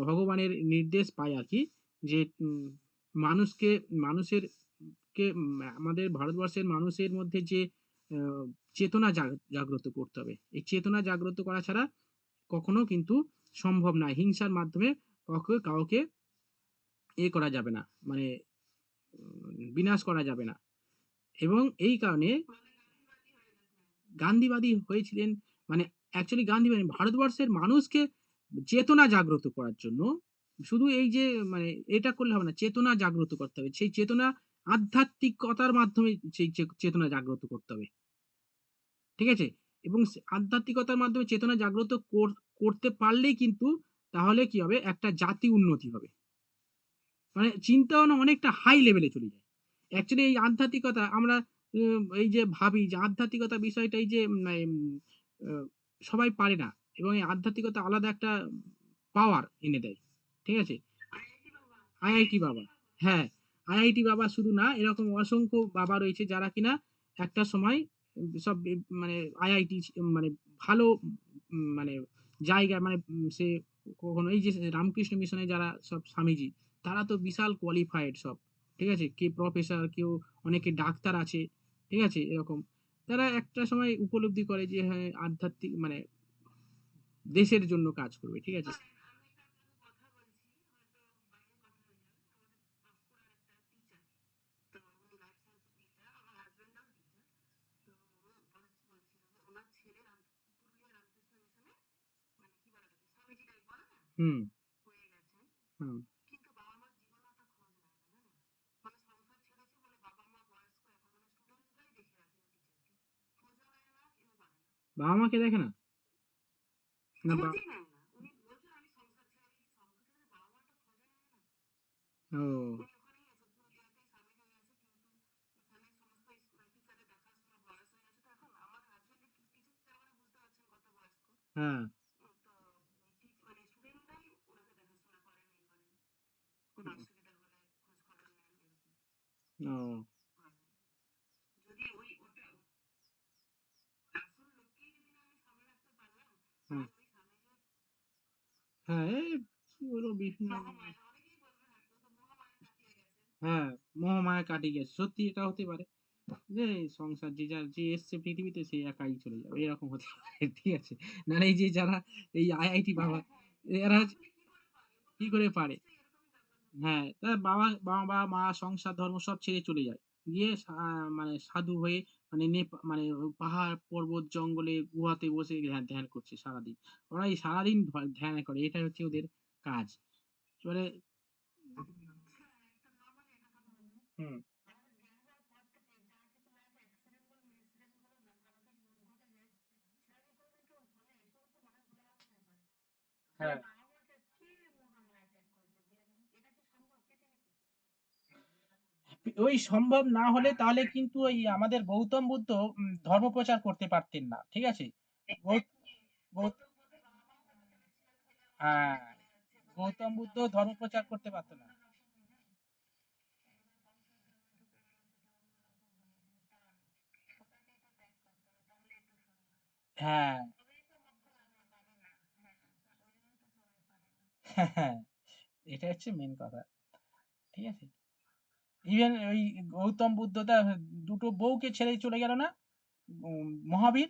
ভগবানের নির্দেশ পায় আরকি যে মানুষকে মানুষের আমাদের ভারতবর্ষের মানুষের মধ্যে যে আ চেতনা জাগ্রত করতে হবে। এই চেতনা জাগ্রত করা ছাড়া কখনো কিন্তু সম্ভব নয়। হিংসার মাধ্যমে কাউকে করা যাবে না। মানে বিনাশ করা যাবে না। এবং এই কারণে গান্ধীবাদী হয়েছিলেন মানে অ্যাকচুয়ালি গান্ধীবাদী ভারতবর্ষের মানুষকে চেতনা জাগ্রত করার জন্য শুধু এই যে মানে এটা করলে হবে না, চেতনা জাগ্রত করতে হবে। সেই চেতনা আধ্যাত্মিকতার মাধ্যমে সেই চেতনা জাগ্রত করতে হবে। ঠিক আছে? এবং আধ্যাত্মিকতার মাধ্যমে চেতনা জাগ্রত করতে পারলেই কিন্তু তাহলে কি হবে? একটা জাতি উন্নতি হবে। মানে চিন্তা ভাবনা অনেকটা হাই লেভেলে চলে যায়। অ্যাকচুয়ালি এই আধ্যাত্মিকতা আমরা এই যে ভাবি যে আধ্যাত্মিকতা বিষয়টা এই যে আ সবাই পারে না এবং এই আধ্যাত্মিকতা আলাদা একটা পাওয়ার এনে দেয়। ঠিক আছে? আইআইটি বাবা। হ্যাঁ, আইআইটি বাবা শুধু না এরকম অসংখ্য বাবা রয়েছে যারা কিনা একটা সময় সব মানে আইআইটি মানে ভালো মানে জায়গায় মানে সে কখনো এই যে রামকৃষ্ণ মিশনে যারা সব স্বামীজি তারা তো বিশাল কোয়ালিফাইড সব। ঠিক আছে? কে প্রফেসর, কেউ অনেকে ডাক্তার আছে। ঠিক আছে? এরকম। তারা একটা সময় উপলব্ধি করে যে হ্যাঁ, আধ্যাত্মিক মানে দেশের জন্য কাজ করবে। ঠিক আছে? হুম, হুম। বাবা-মাকে দেখে না? না বা ও হ্যাঁ। ও হ্যাঁ, হ্যাঁ, এই কি বলবো বিভিন্ন হ্যাঁ, মোহমায়া কাটিয়ে গেছে। সত্যি এটা হতে পারে। যে সংসার যে যার যে এসছে পৃথিবীতে সে একাই চলে যাবে। এরকম হতে পারে। ঠিক আছে? নাহলে এই যে যারা এই আইআইটি বাবা এরা কি করে পারে? হ্যাঁ, তার বাবা, মা, সংসার, ধর্ম সব ছেড়ে চলে যায়। গিয়ে মানে সাধু হয়ে মানে মানে পাহাড়, পর্বত, জঙ্গলে, গুহাতে বসে ধ্যান করছে সারাদিন। ওরা এই সারাদিন ধ্যান করে। এটাই হচ্ছে ওদের কাজ। এবারে হুম, হ্যাঁ। ওই সম্ভব না হলে তাহলে কিন্তু ওই আমাদের গৌতম বুদ্ধ ধর্ম প্রচার করতে পারতেন না। ঠিক আছে? গৌ গৌ হ্যাঁ, গৌতম বুদ্ধ ধর্ম প্রচার করতে পারত না। হ্যাঁ, হ্যাঁ, এটা হচ্ছে মেইন কথা। ঠিক আছে? ইভেন ওই গৌতম বুদ্ধ তার ২ টো বউকে ছেড়ে চলে গেল না? মহাবীর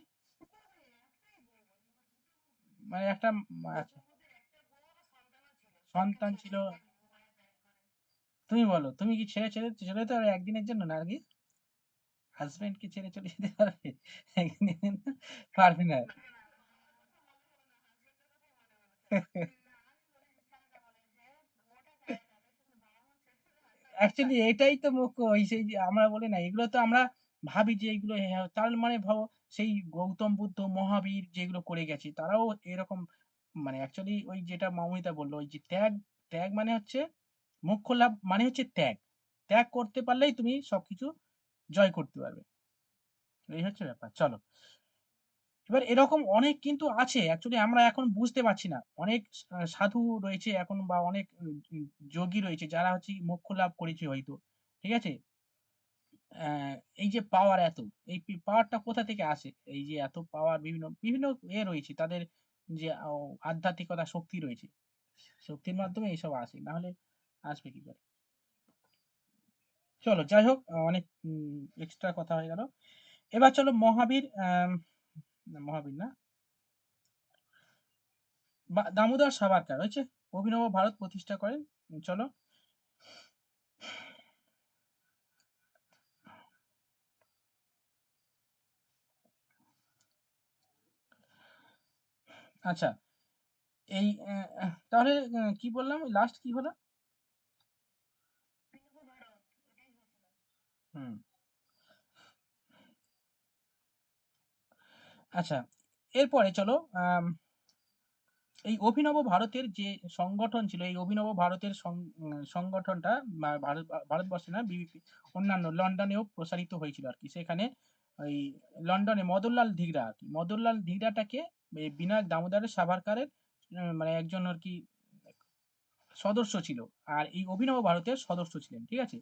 মানে একটা আচ্ছা, সন্তান ছিল। তুমি বলো, তুমি কি ছেড়ে যেতে পারবে একদিনের জন্য নাকি? হাসব্যান্ডকে ছেড়ে চলে যেতে পারবে? একদিনের জন্য? পারবে না। অ্যাকচুয়ালি এটাই তো মুখ্য ওই সেই যে আমরা বলি না এগুলো তো আমরা ভাবি যে এগুলো হ্যাঁ, তার মানে ভাবো সেই গৌতম বুদ্ধ, মহাবীর যেগুলো করে গেছে তারাও এরকম মানে অ্যাকচুয়ালি ওই যেটা মামুনিদা বলল ওই যে ত্যাগ মানে হচ্ছে মোক্ষ লাভ মানে হচ্ছে ত্যাগ। ত্যাগ করতে পারলেই তুমি সবকিছু জয় করতে পারবে। এই হচ্ছে ব্যাপার। চলো। এবার এরকম অনেক কিন্তু আছে অ্যাকচুয়ালি আমরা এখন বুঝতে পারছি না। অনেক সাধু রয়েছে এখন বা অনেক যোগী রয়েছে যারা হচ্ছে মোক্ষ লাভ করেছে হয়তো। ঠিক আছে? এই যে পাওয়ার এত, এই পাওয়ারটা কোথা থেকে আসে? এই যে এত পাওয়ার বিভিন্ন বিভিন্ন রয়েছে তাদের যে আধ্যাত্মিকতা শক্তি রয়েছে। শক্তির মাধ্যমে এইসব আসে। না হলে আসবে কি করে? চলো যাই হোক অনেক এক্সট্রা কথা হয়ে গেল। এবার চলো মহাবীর না মহাবীর না দামোদর সাভারকার হয়েছে অভিনব ভারত প্রতিষ্ঠা করেন। চলো আচ্ছা এই তাহলে কি বললাম লাস্ট কি হলো? হুম আচ্ছা এরপরে চলো এই অভিনব ভারতের যে সংগঠন ছিল এই অভিনব ভারতের সংগঠনটা ভারতবর্ষে না অন্যান্য লন্ডনেও প্রসারিত হয়েছিল আর কি। সেখানে ওই লন্ডনে মদনলাল ধিগড়া আর কি, মদনলাল ধিগড়াটাকে এই বিনায়ক দামোদর সাভারকারের মানে একজন আর কি সদস্য ছিল। আর এই অভিনব ভারতের সদস্য ছিলেন, ঠিক আছে।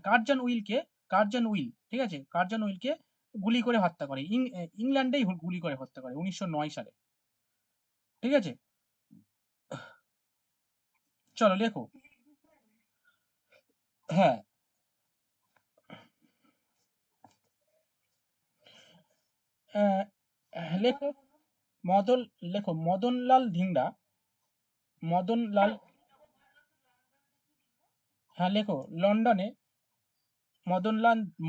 কার্জন উইল, ঠিক আছে, কার্জন উইলকে গুলি করে হত্যা করে ইংল্যান্ডেই গুলি করে হত্যা করে 1909 সালে, ঠিক আছে। চলো লেখো। হ্যাঁ আহ, লেখো মদন লেখো মদনলাল ধিংড়া, মদনলাল, হ্যাঁ লেখো লন্ডনে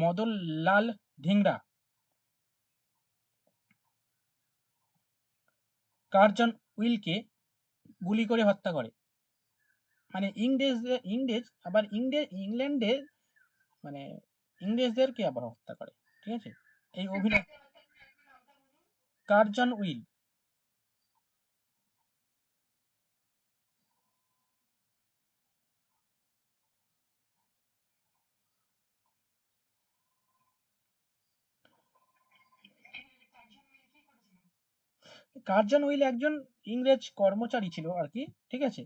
মদনলাল ধিংড়া কার্জন উইলকে গুলি করে হত্যা করে। মানে ইংরেজ আবার ইংল্যান্ডের মানে ইংরেজদেরকে আবার হত্যা করে, ঠিক আছে। এই অভিনয় কার্জন উইল, কার্জন উইল একজন ইংরেজ কর্মচারী ছিল আর কি, ঠিক আছে।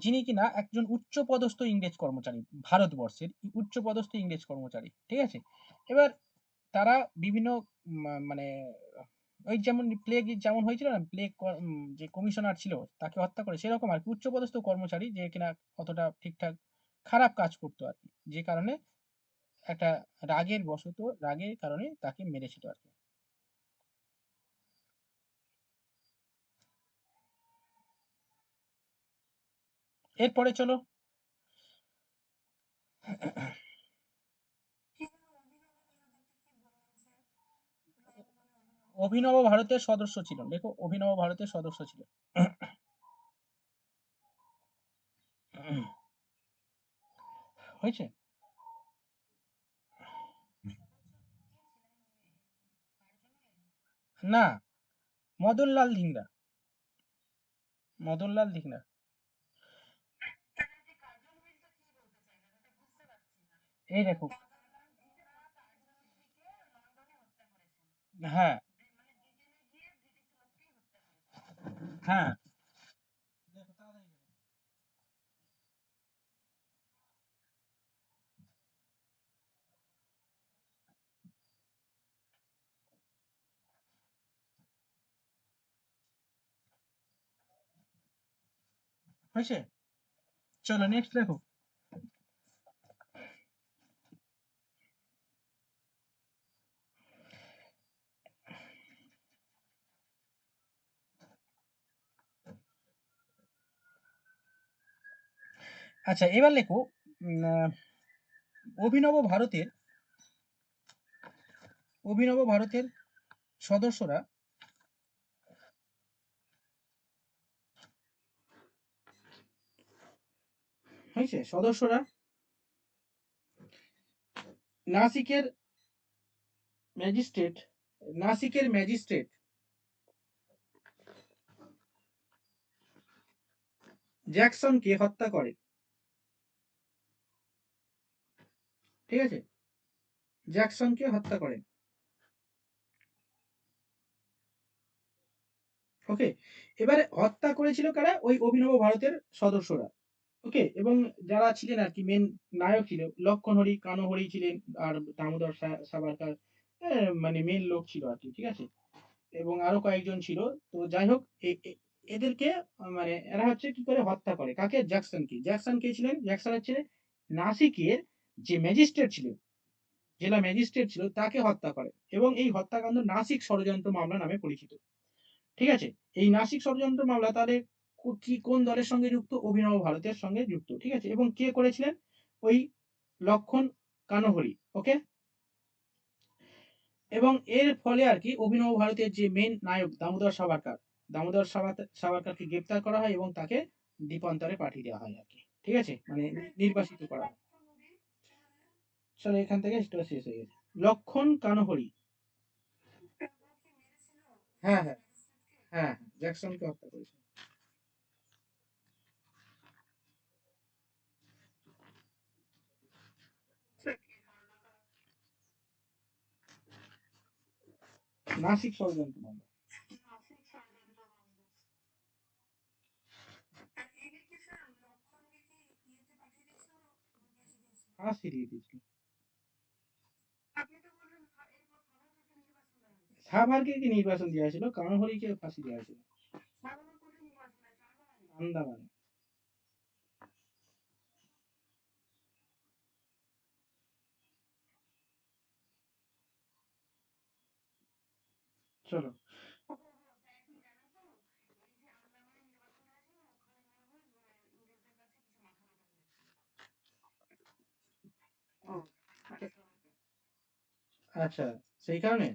যিনি কিনা একজন উচ্চপদস্থ ইংরেজ কর্মচারী, ভারতবর্ষের উচ্চপদস্থ ইংরেজ কর্মচারী, ঠিক আছে। এবার তারা বিভিন্ন মানে ওই যেমন প্লেগ যেমন হয়েছিল না, প্লেগ যে কমিশনার ছিল তাকে হত্যা করে, সেরকম আর কি উচ্চপদস্থ কর্মচারী যে কিনা অতটা ঠিকঠাক খারাপ কাজ করতো আর কি, যে কারণে একটা রাগের কারণে তাকে মেরেছিল আর কি। এরপরে চলো অভিনব ভারতের সদস্য ছিল, দেখো অভিনব ভারতের সদস্য ছিল। হয়েছে। না, মদনলাল ধিংড়া, মদনলাল ধিংড়া। এই দেখো, হ্যাঁ হ্যাঁ হয়েছে। চলো নেক্সট দেখো। আচ্ছা এবার লেখো অভিনব ভারতের অভিনব ভারতের সদস্যরা, হয়েছে সদস্যরা নাসিকের ম্যাজিস্ট্রেট নাসিকের ম্যাজিস্ট্রেট জ্যাকসনকে হত্যা করে, ঠিক আছে, জ্যাকসনকে হত্যা করে। ওকে, এবারে হত্যা করেছিল কারা? ওই অভিনব ভারতের সদস্যরা। ওকে। এবং যারা ছিলেন আর কি মেন নায়ক ছিল, লক্ষণ হরি, কানু হরি ছিলেন, আর দামোদর সাভারকার মানে মেন লোক ছিল আর কি, ঠিক আছে। এবং আরো কয়েকজন ছিল। তো যাই হোক, এদেরকে মানে এরা হচ্ছে কি করে হত্যা করে, কাকে? জ্যাকসনকে। জ্যাকসন কে ছিলেন? জ্যাকসন হচ্ছে নাসিকের যে ম্যাজিস্ট্রেট ছিল, জেলা ম্যাজিস্ট্রেট ছিল, তাকে হত্যা করে। এবং এই হত্যাকাণ্ড নাসিক ষড়যন্ত্র মামলা নামে পরিচিত, ঠিক আছে। এই নাসিক ষড়যন্ত্র মামলা তাহলে কি কোন দলের সঙ্গে যুক্ত? অভিনব ভারতের সঙ্গে যুক্ত, ঠিক আছে। এবং কে করেছিলেন? ওই লক্ষণ কানহরি, ওকে। এবং এর ফলে আর কি অভিনব ভারতের যে মেন নায়ক দামোদর সাভারকার, দামোদর সাভারকারকে গ্রেপ্তার করা হয় এবং তাকে দ্বীপান্তরে পাঠিয়ে দেওয়া হয় আর কি, ঠিক আছে, মানে নির্বাসিত করা হয়। চলো এখান থেকে স্টোরি শেষ হয়ে গেছে। লক্ষণ কানহরি। হ্যাঁ হ্যাঁ হ্যাঁ, জ্যাকসনকে হত্যা করেছে। নাসিক ষড়যন্ত্র মামলা। ফাঁসি দিয়ে দিয়েছিল। সাভারকে কি নির্বাসন দেওয়া হয়েছিল, কানহরিকে ফাঁসি দেওয়া হয়েছিল আন্দামানে। চলো। আচ্ছা, সেই কারণে।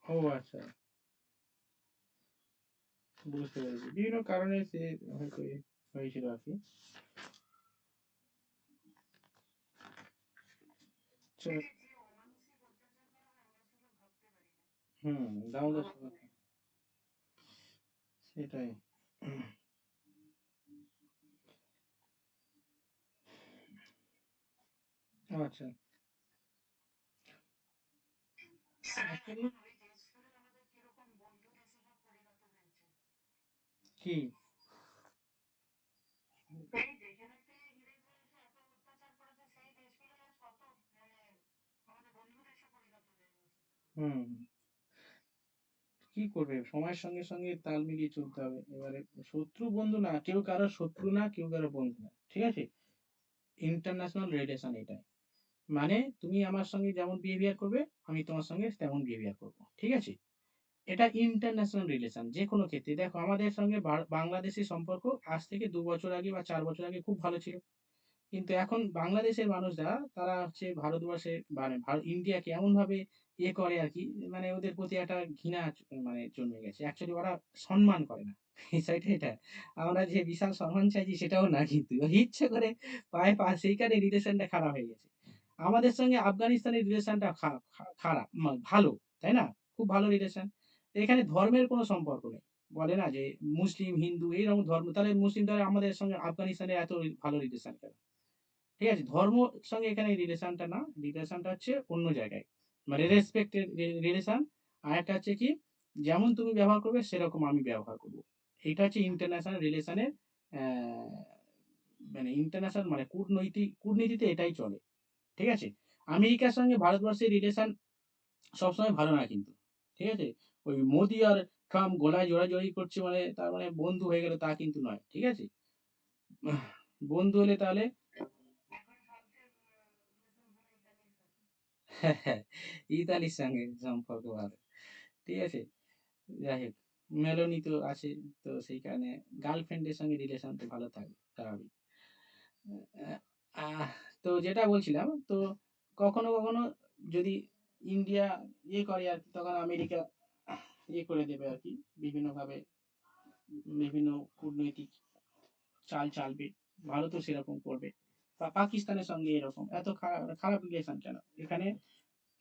ও আচ্ছা, বুঝতে পেরেছি, বিভিন্ন কারণে সে হয়তো হয়েছিল আর কি। চলো। হুম, দামোদর সাভারকার, সেটাই। আচ্ছা। Actually, কি? হুম, কি করবে, সময়ের সঙ্গে সঙ্গে তাল মিলিয়ে চলতে হবে এবারে। শত্রু বন্ধু না, কেউ কারো শত্রু না, কেউ কারো বন্ধু না, ঠিক আছে। ইন্টারন্যাশনাল রিলেশন এটাই। মানে তুমি আমার সঙ্গে যেমন বিহেভিয়ার করবে, আমি তোমার সঙ্গে তেমন বিহেভিয়ার করবো, ঠিক আছে। এটা ইন্টারন্যাশনাল রিলেশন। যে কোনো ক্ষেত্রে দেখো, আমাদের সঙ্গে বাংলাদেশের সম্পর্ক আজ থেকে ২ বছর আগে বা ৪ বছর আগে খুব ভালো ছিল। কিন্তু এখন বাংলাদেশের মানুষরা, তারা হচ্ছে ভারতবর্ষে মানে ইন্ডিয়াকে এমন ভাবে ইয়ে করে আর কি, মানে ওদের প্রতি একটা ঘৃণা মানে জন্মে গেছে। অ্যাকচুয়ালি ওরা সম্মান করে না। বিষয়টা এটা। আমরা যে বিশাল সম্মান চাইছি সেটাও না, কিন্তু ওই ইচ্ছে করে পায়ে পা, সেই কারণে রিলেশনটা খারাপ হয়ে গেছে। আমাদের সঙ্গে আফগানিস্তানের রিলেশনটা খারাপ, ভালো, তাই না? খুব ভালো রিলেশন। এখানে ধর্মের কোনো সম্পর্ক নেই। বলে না যে মুসলিম হিন্দু এইরকম ধর্ম, তাহলে মুসলিম তাহলে আমাদের সঙ্গে আফগানিস্তানের এত ভালো রিলেশন কেন? ঠিক আছে? ধর্ম সঙ্গে এখানে রিলেশনটা না, রিলেশনটা হচ্ছে অন্য জায়গায়। মানে রেসপেক্টের রিলেশন। আরেকটা হচ্ছে কি, যেমন তুমি ব্যবহার করবে সেরকম আমি ব্যবহার করব। এটা হচ্ছে ইন্টারন্যাশনাল রিলেশনের মানে ইন্টারন্যাশনাল মানে কূটনীতিতে এটাই চলে। ঠিক আছে? আমেরিকার সঙ্গে ভারতবর্ষের রিলেশন সবসময় ভালো না কিন্তু। ঠিক আছে? ওই মোদি আর ট্রাম্প গলায় জড়াজড়ি করছে মানে তার মানে বন্ধু হয়ে গেল তা কিন্তু নয়। ঠিক আছে? বন্ধু হলে তাহলে ইতালির সঙ্গে সম্পর্ক ভালো। ঠিক আছে? যাই হোক, মেলোনি তো আছে, তো সেই কারণে গার্লফ্রেন্ডের সঙ্গে রিলেশন তো ভালো থাকবে, স্বাভাবিক। আহ তো যেটা বলছিলাম, তো কখনো কখনো যদি ইন্ডিয়া ইয়ে করে আর কি, তখন আমেরিকা ইয়ে করে দেবে আর কি, বিভিন্নভাবে বিভিন্ন কূটনৈতিক চাল চালবে। ভারতও সেরকম করবে। বা পাকিস্তানের সঙ্গে এরকম এত খারাপ রিলেশন কেন? এখানে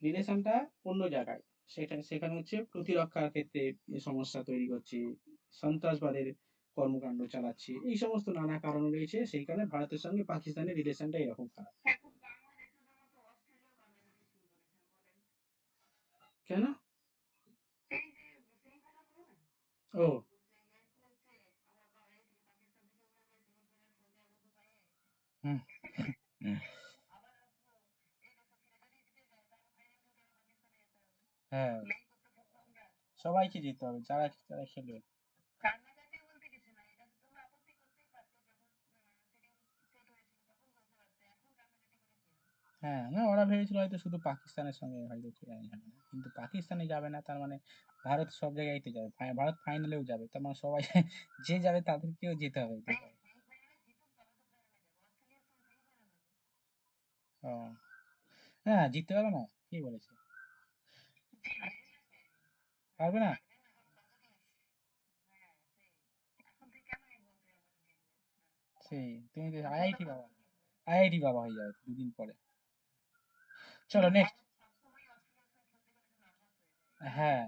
রিলেশনটা অন্য জায়গায়। সেখানে হচ্ছে প্রতিরক্ষার ক্ষেত্রে এ সমস্যা তৈরি করছে, সন্ত্রাসবাদের কর্মকাণ্ড চালাচ্ছে, এই সমস্ত নানা কারণ রয়েছে, সেই কারণে ভারতের সঙ্গে পাকিস্তানের রিলেশনটা এরকম খারাপ। কেন? ও হুম হুম, হ্যাঁ সবাইকে যেতে হবে যারা যারা খেলবে। হ্যাঁ না ওরা ভেবেছিল হয়তো শুধু পাকিস্তানের সঙ্গে হয়তো খেলা যাবে না, কিন্তু পাকিস্তানে যাবে না তার মানে ভারত সব জায়গায়তে যাবে, ভারত ফাইনালেও যাবে, তার মানে সবাই যে যাবে তাদেরকেও যেতে হবে দুবাই। ও হ্যাঁ জিততে পারবে না, কে বলেছে? পারবে না। সেই তুমি তো আইআইটি বাবা, আইআইটি বাবা হয়ে যাবে দুদিন পরে। চলো নেক্সট। হ্যাঁ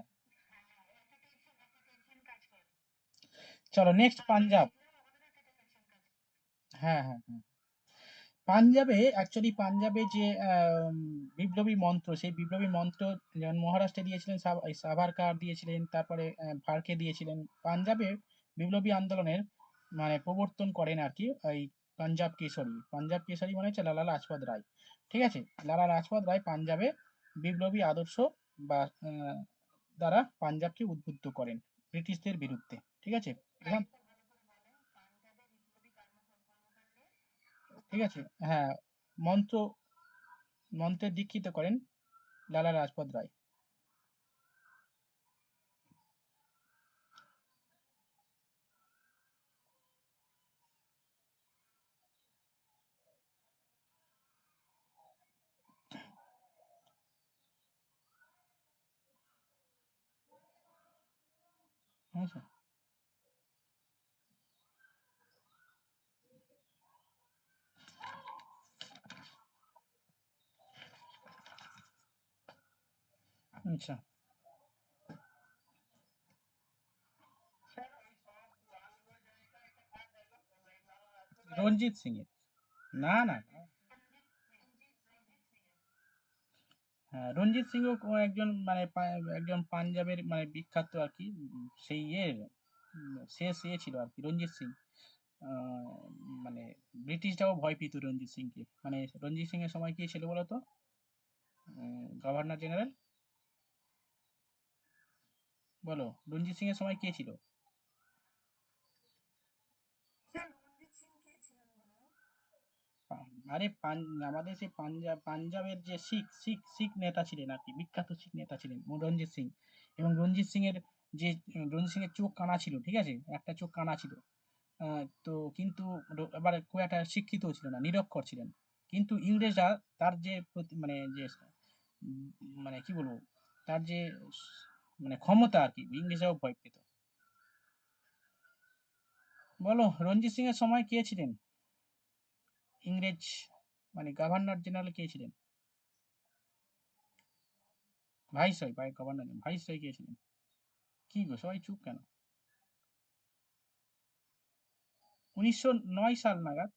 চলো নেক্সট পাঞ্জাব। হ্যাঁ হ্যাঁ হ্যাঁ পাঞ্জাবে অ্যাকচুয়ালি পাঞ্জাবে যে বিপ্লবী মন্ত্র, সেই বিপ্লবী মন্ত্র যেমন মহারাষ্ট্রে দিয়েছিলেন সাভারকার দিয়েছিলেন, তারপরে ফার্কে দিয়েছিলেন। পাঞ্জাবে বিপ্লবী আন্দোলনের মানে প্রবর্তন করেন আর কি এই পাঞ্জাব কেশরী। পাঞ্জাব কেশরী মানে হচ্ছে লালা লাজপত রায়। ঠিক আছে, লালা লাজপত রায় পাঞ্জাবে বিপ্লবী আদর্শ বা দ্বারা পাঞ্জাবকে উদ্বুদ্ধ করেন ব্রিটিশদের বিরুদ্ধে। ঠিক আছে এখন, ঠিক আছে হ্যাঁ মন্ত্র, মন্ত্রে দীক্ষিত করেন লালা লাজপত রায়। আচ্ছা আচ্ছা রঞ্জিত সিং এর, না না না। হ্যাঁ রঞ্জিত সিং ও একজন মানে একজন পাঞ্জাবের মানে বিখ্যাত আর কি সেই ইয়ের শেষ ইয়ে ছিল আর কি রঞ্জিত সিং। আহ, মানে ব্রিটিশরাও ভয় পেত রঞ্জিত সিংকে। মানে রঞ্জিত সিং এর সময় কি ছিল বলতো, গভর্নর জেনারেল, বলো রঞ্জিত সিং এর সময় কে ছিল? আরে আমাদের সেই পাঞ্জাবের যে শিখ শিখ শিখ নেতা ছিলেন আর কি, বিখ্যাত শিখ নেতা ছিলেন রঞ্জিত সিং। এবং রঞ্জিত সিং এর যে রঞ্জিত সিং এর চোখ কানা ছিল, ঠিক আছে, একটা চোখ কানা ছিল। তো কিন্তু এবার খুব একটা শিক্ষিত ছিল না, নিরক্ষর ছিলেন। কিন্তু ইংরেজরা তার যে মানে যে উম, মানে কি বলবো, তার যে মানে ক্ষমতা আর কি, ইংরেজরাও ভয় পেত। বলো রঞ্জিত সিং এর সময় কে ছিলেন ইংরেজ মানে গভর্নর জেনারেল কে ছিলেন? ভাইসরয়, গভর্নর ভাইসরয় কে ছিলেন? কি গো সবাই চুপ কেন? 1909 সাল নাগাদ,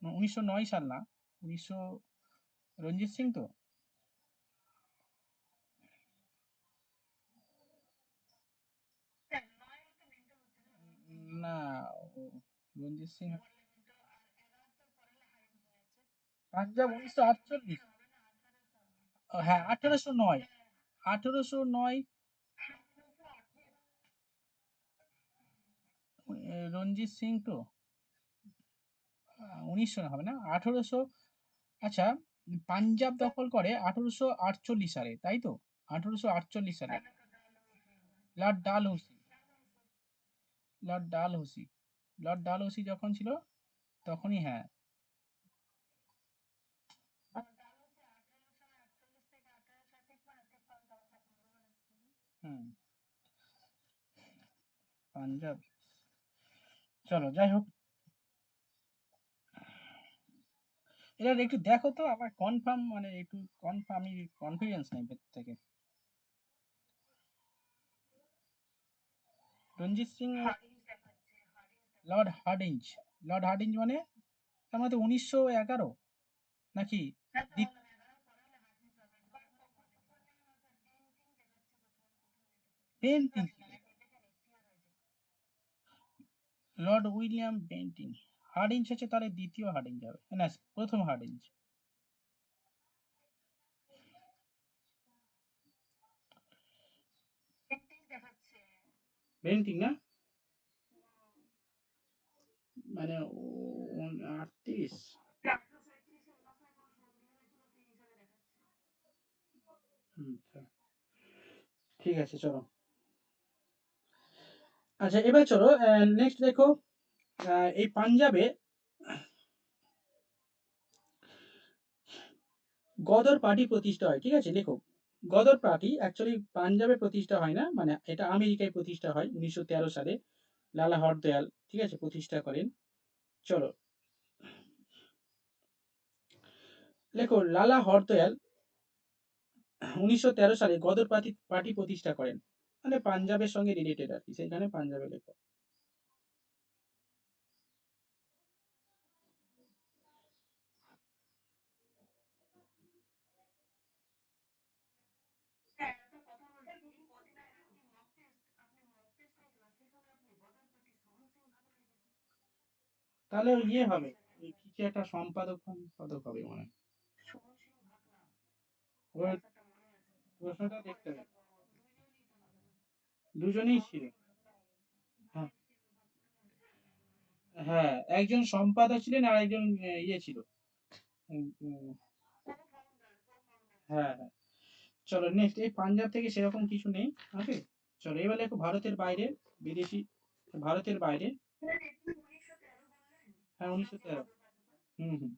1909 সাল না, 1900, রঞ্জিত সিং তো না, রঞ্জিত সিং পাঞ্জাব 1948। হ্যাঁ 1809, 1809 রঞ্জিত সিং তো 1900 হবে না 1800। আচ্ছা পাঞ্জাব দখল করে 1848 সালে তাই তো, 1848 সালে Lord Dalhousie, Lord Dalhousie, Lord Dalhousie যখন ছিল তখনই হ্যাঁ। হুম পাঞ্জাব, চলো যাই হোক। এটা একটু দেখো তো আমার কনফার্ম মানে একটু কনফার্ম, আমি কনফিডেন্স নেই ভেতর থেকে। Ranjit Singh, lord Hardinge, lord Hardinge মানে তার মানে তো 1911 নাকি? দ্বীপ- পেন্টিং, লর্ড উইলিয়াম বেন্টিং। হার্ডিঞ্জ হচ্ছে তাহলে দ্বিতীয় হার্ডিঞ্জ হবে, না প্রথম হার্ডিঞ্জ। বেন্টিং না, মানে 38। আচ্ছা, ঠিক আছে চলো। আচ্ছা এবার চলো নেক্সট দেখো, এই পাঞ্জাবে গদর পার্টি প্রতিষ্ঠা হয়, ঠিক আছে লেখো। গদর পার্টি অ্যাকচুয়ালি পাঞ্জাবে প্রতিষ্ঠা হয় না, মানে এটা আমেরিকায় প্রতিষ্ঠা হয় 1913 সালে। লালা হরদয়াল, ঠিক আছে, প্রতিষ্ঠা করেন। চলো লেখো, লালা হরদয়াল 1913 সালে গদর পার্টি পার্টি প্রতিষ্ঠা করেন, মানে পাঞ্জাবের সঙ্গে রিলেটেড আর কি, সেখানে পাঞ্জাবে লেখো। তাহলে ওই ইয়ে হবে, ওই কিছু একটা সম্পাদক সম্পাদক হবে মনে হয়। ওই প্রশ্নটা দেখতে হবে। দুজনেই ছিল। হ্যাঁ, হ্যাঁ, একজন সম্পাদক ছিলেন আর একজন ইয়ে ছিল। উম, উম, হ্যাঁ, হ্যাঁ। চলো নেক্সট, এই পাঞ্জাব থেকে সেরকম কিছু নেই। ওকে, চলো এবার দেখো ভারতের বাইরে বিদেশি, ভারতের বাইরে। হ্যাঁ 1913। হুম হুম।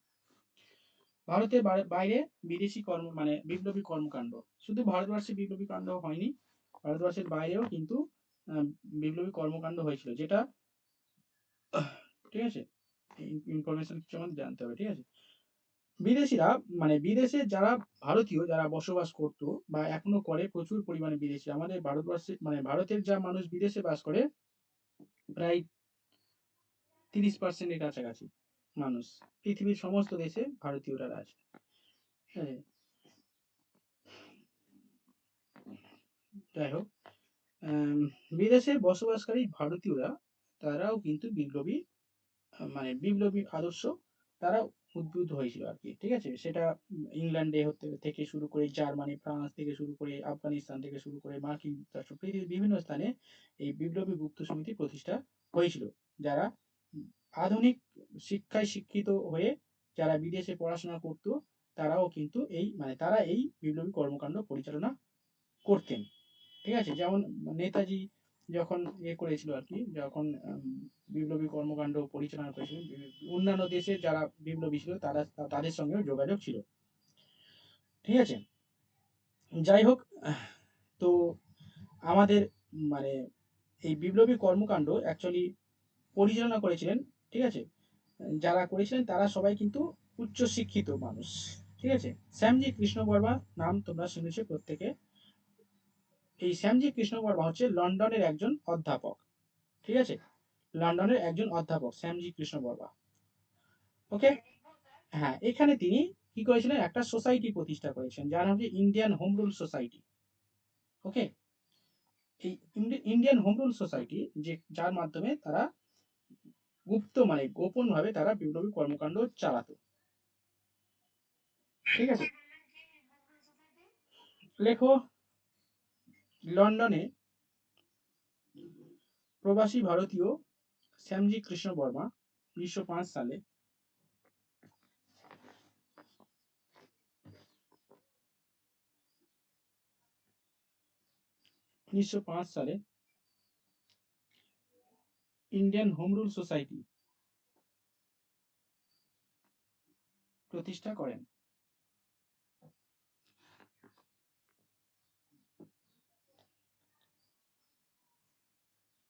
ভারতের বাইরে বিদেশি কর্ম মানে বিপ্লবী কর্মকাণ্ড, শুধু ভারতবর্ষে বিপ্লবী কাণ্ড হয়নি, ভারতবর্ষের বাইরেও কিন্তু আহ, বিপ্লবী কর্মকাণ্ড হয়েছিল, যেটা ঠিক আছে, ইনফরমেশন কিছু আমাদের জানতে হবে, ঠিক আছে। বিদেশিরা মানে বিদেশে যারা ভারতীয় যারা বসবাস করতো বা এখনো করে প্রচুর পরিমাণে বিদেশি, আমাদের ভারতবর্ষে মানে ভারতের যা মানুষ বিদেশে বাস করে প্রায় 30% কাছাকাছি মানুষ পৃথিবীর সমস্ত দেশে ভারতীয়রা আছে। হ্যাঁ, যাই হোক, আম, বিদেশে বসবাসকারী ভারতীয়রা তারাও কিন্তু বিপ্লবী, মানে বিপ্লবী আদর্শ তারা উদ্বুদ্ধ হয়েছিল আর কি, ঠিক আছে। সেটা ইংল্যান্ডে হতে থেকে শুরু করে জার্মানি, ফ্রান্স থেকে শুরু করে আফগানিস্তান থেকে শুরু করে মার্কিন যুক্তরাষ্ট্র, পৃথিবীর বিভিন্ন স্থানে এই বিপ্লবী গুপ্ত সমিতি প্রতিষ্ঠা হয়েছিল, যারা আধুনিক শিক্ষায় শিক্ষিত হয়ে যারা বিদেশে পড়াশোনা করতো, তারাও কিন্তু এই মানে তারা এই বিপ্লবী কর্মকাণ্ড পরিচালনা করতেন, ঠিক আছে। যেমন নেতাজি যখন করেছিল আর কি, যখন বিপ্লবী কর্মকাণ্ড পরিচালনা করেছিলেন, অন্যান্য দেশে যারা বিপ্লবী ছিল তারা তাদের সঙ্গেও যোগাযোগ ছিল, ঠিক আছে। যাই হোক, তো আমাদের মানে এই বিপ্লবী কর্মকাণ্ড অ্যাকচুয়ালি পরিচালনা করেছিলেন, ঠিক আছে, যারা করেছিলেন তারা সবাই কিন্তু উচ্চ শিক্ষিত মানুষ, ঠিক আছে। শ্যামজি কৃষ্ণ বর্মা নাম তোমরা শুনেছো প্রত্যেকে। এই শ্যামজি কৃষ্ণ বর্মা হচ্ছে লন্ডনের একজন অধ্যাপক, ঠিক আছে, লন্ডনের একজন অধ্যাপক শ্যামজি কৃষ্ণ বর্মা। ওকে, হ্যাঁ, এখানে তিনি কি করেছিলেন, একটা সোসাইটি প্রতিষ্ঠা করেছেন যার নাম হচ্ছে ইন্ডিয়ান হোম রুল সোসাইটি। ওকে, এই ইন্ডিয়ান হোম রুল সোসাইটি, যে যার মাধ্যমে তারা গুপ্ত মানে গোপন ভাবে তারা বিপ্লবী কর্মকাণ্ড চালাতো, ঠিক আছে। লেখো, লন্ডনে প্রবাসী ভারতীয় শ্যামজি কৃষ্ণ বর্মা 1905 সালে 1905 সালে ইন্ডিয়ান হোম রুল সোসাইটি প্রতিষ্ঠা করেন।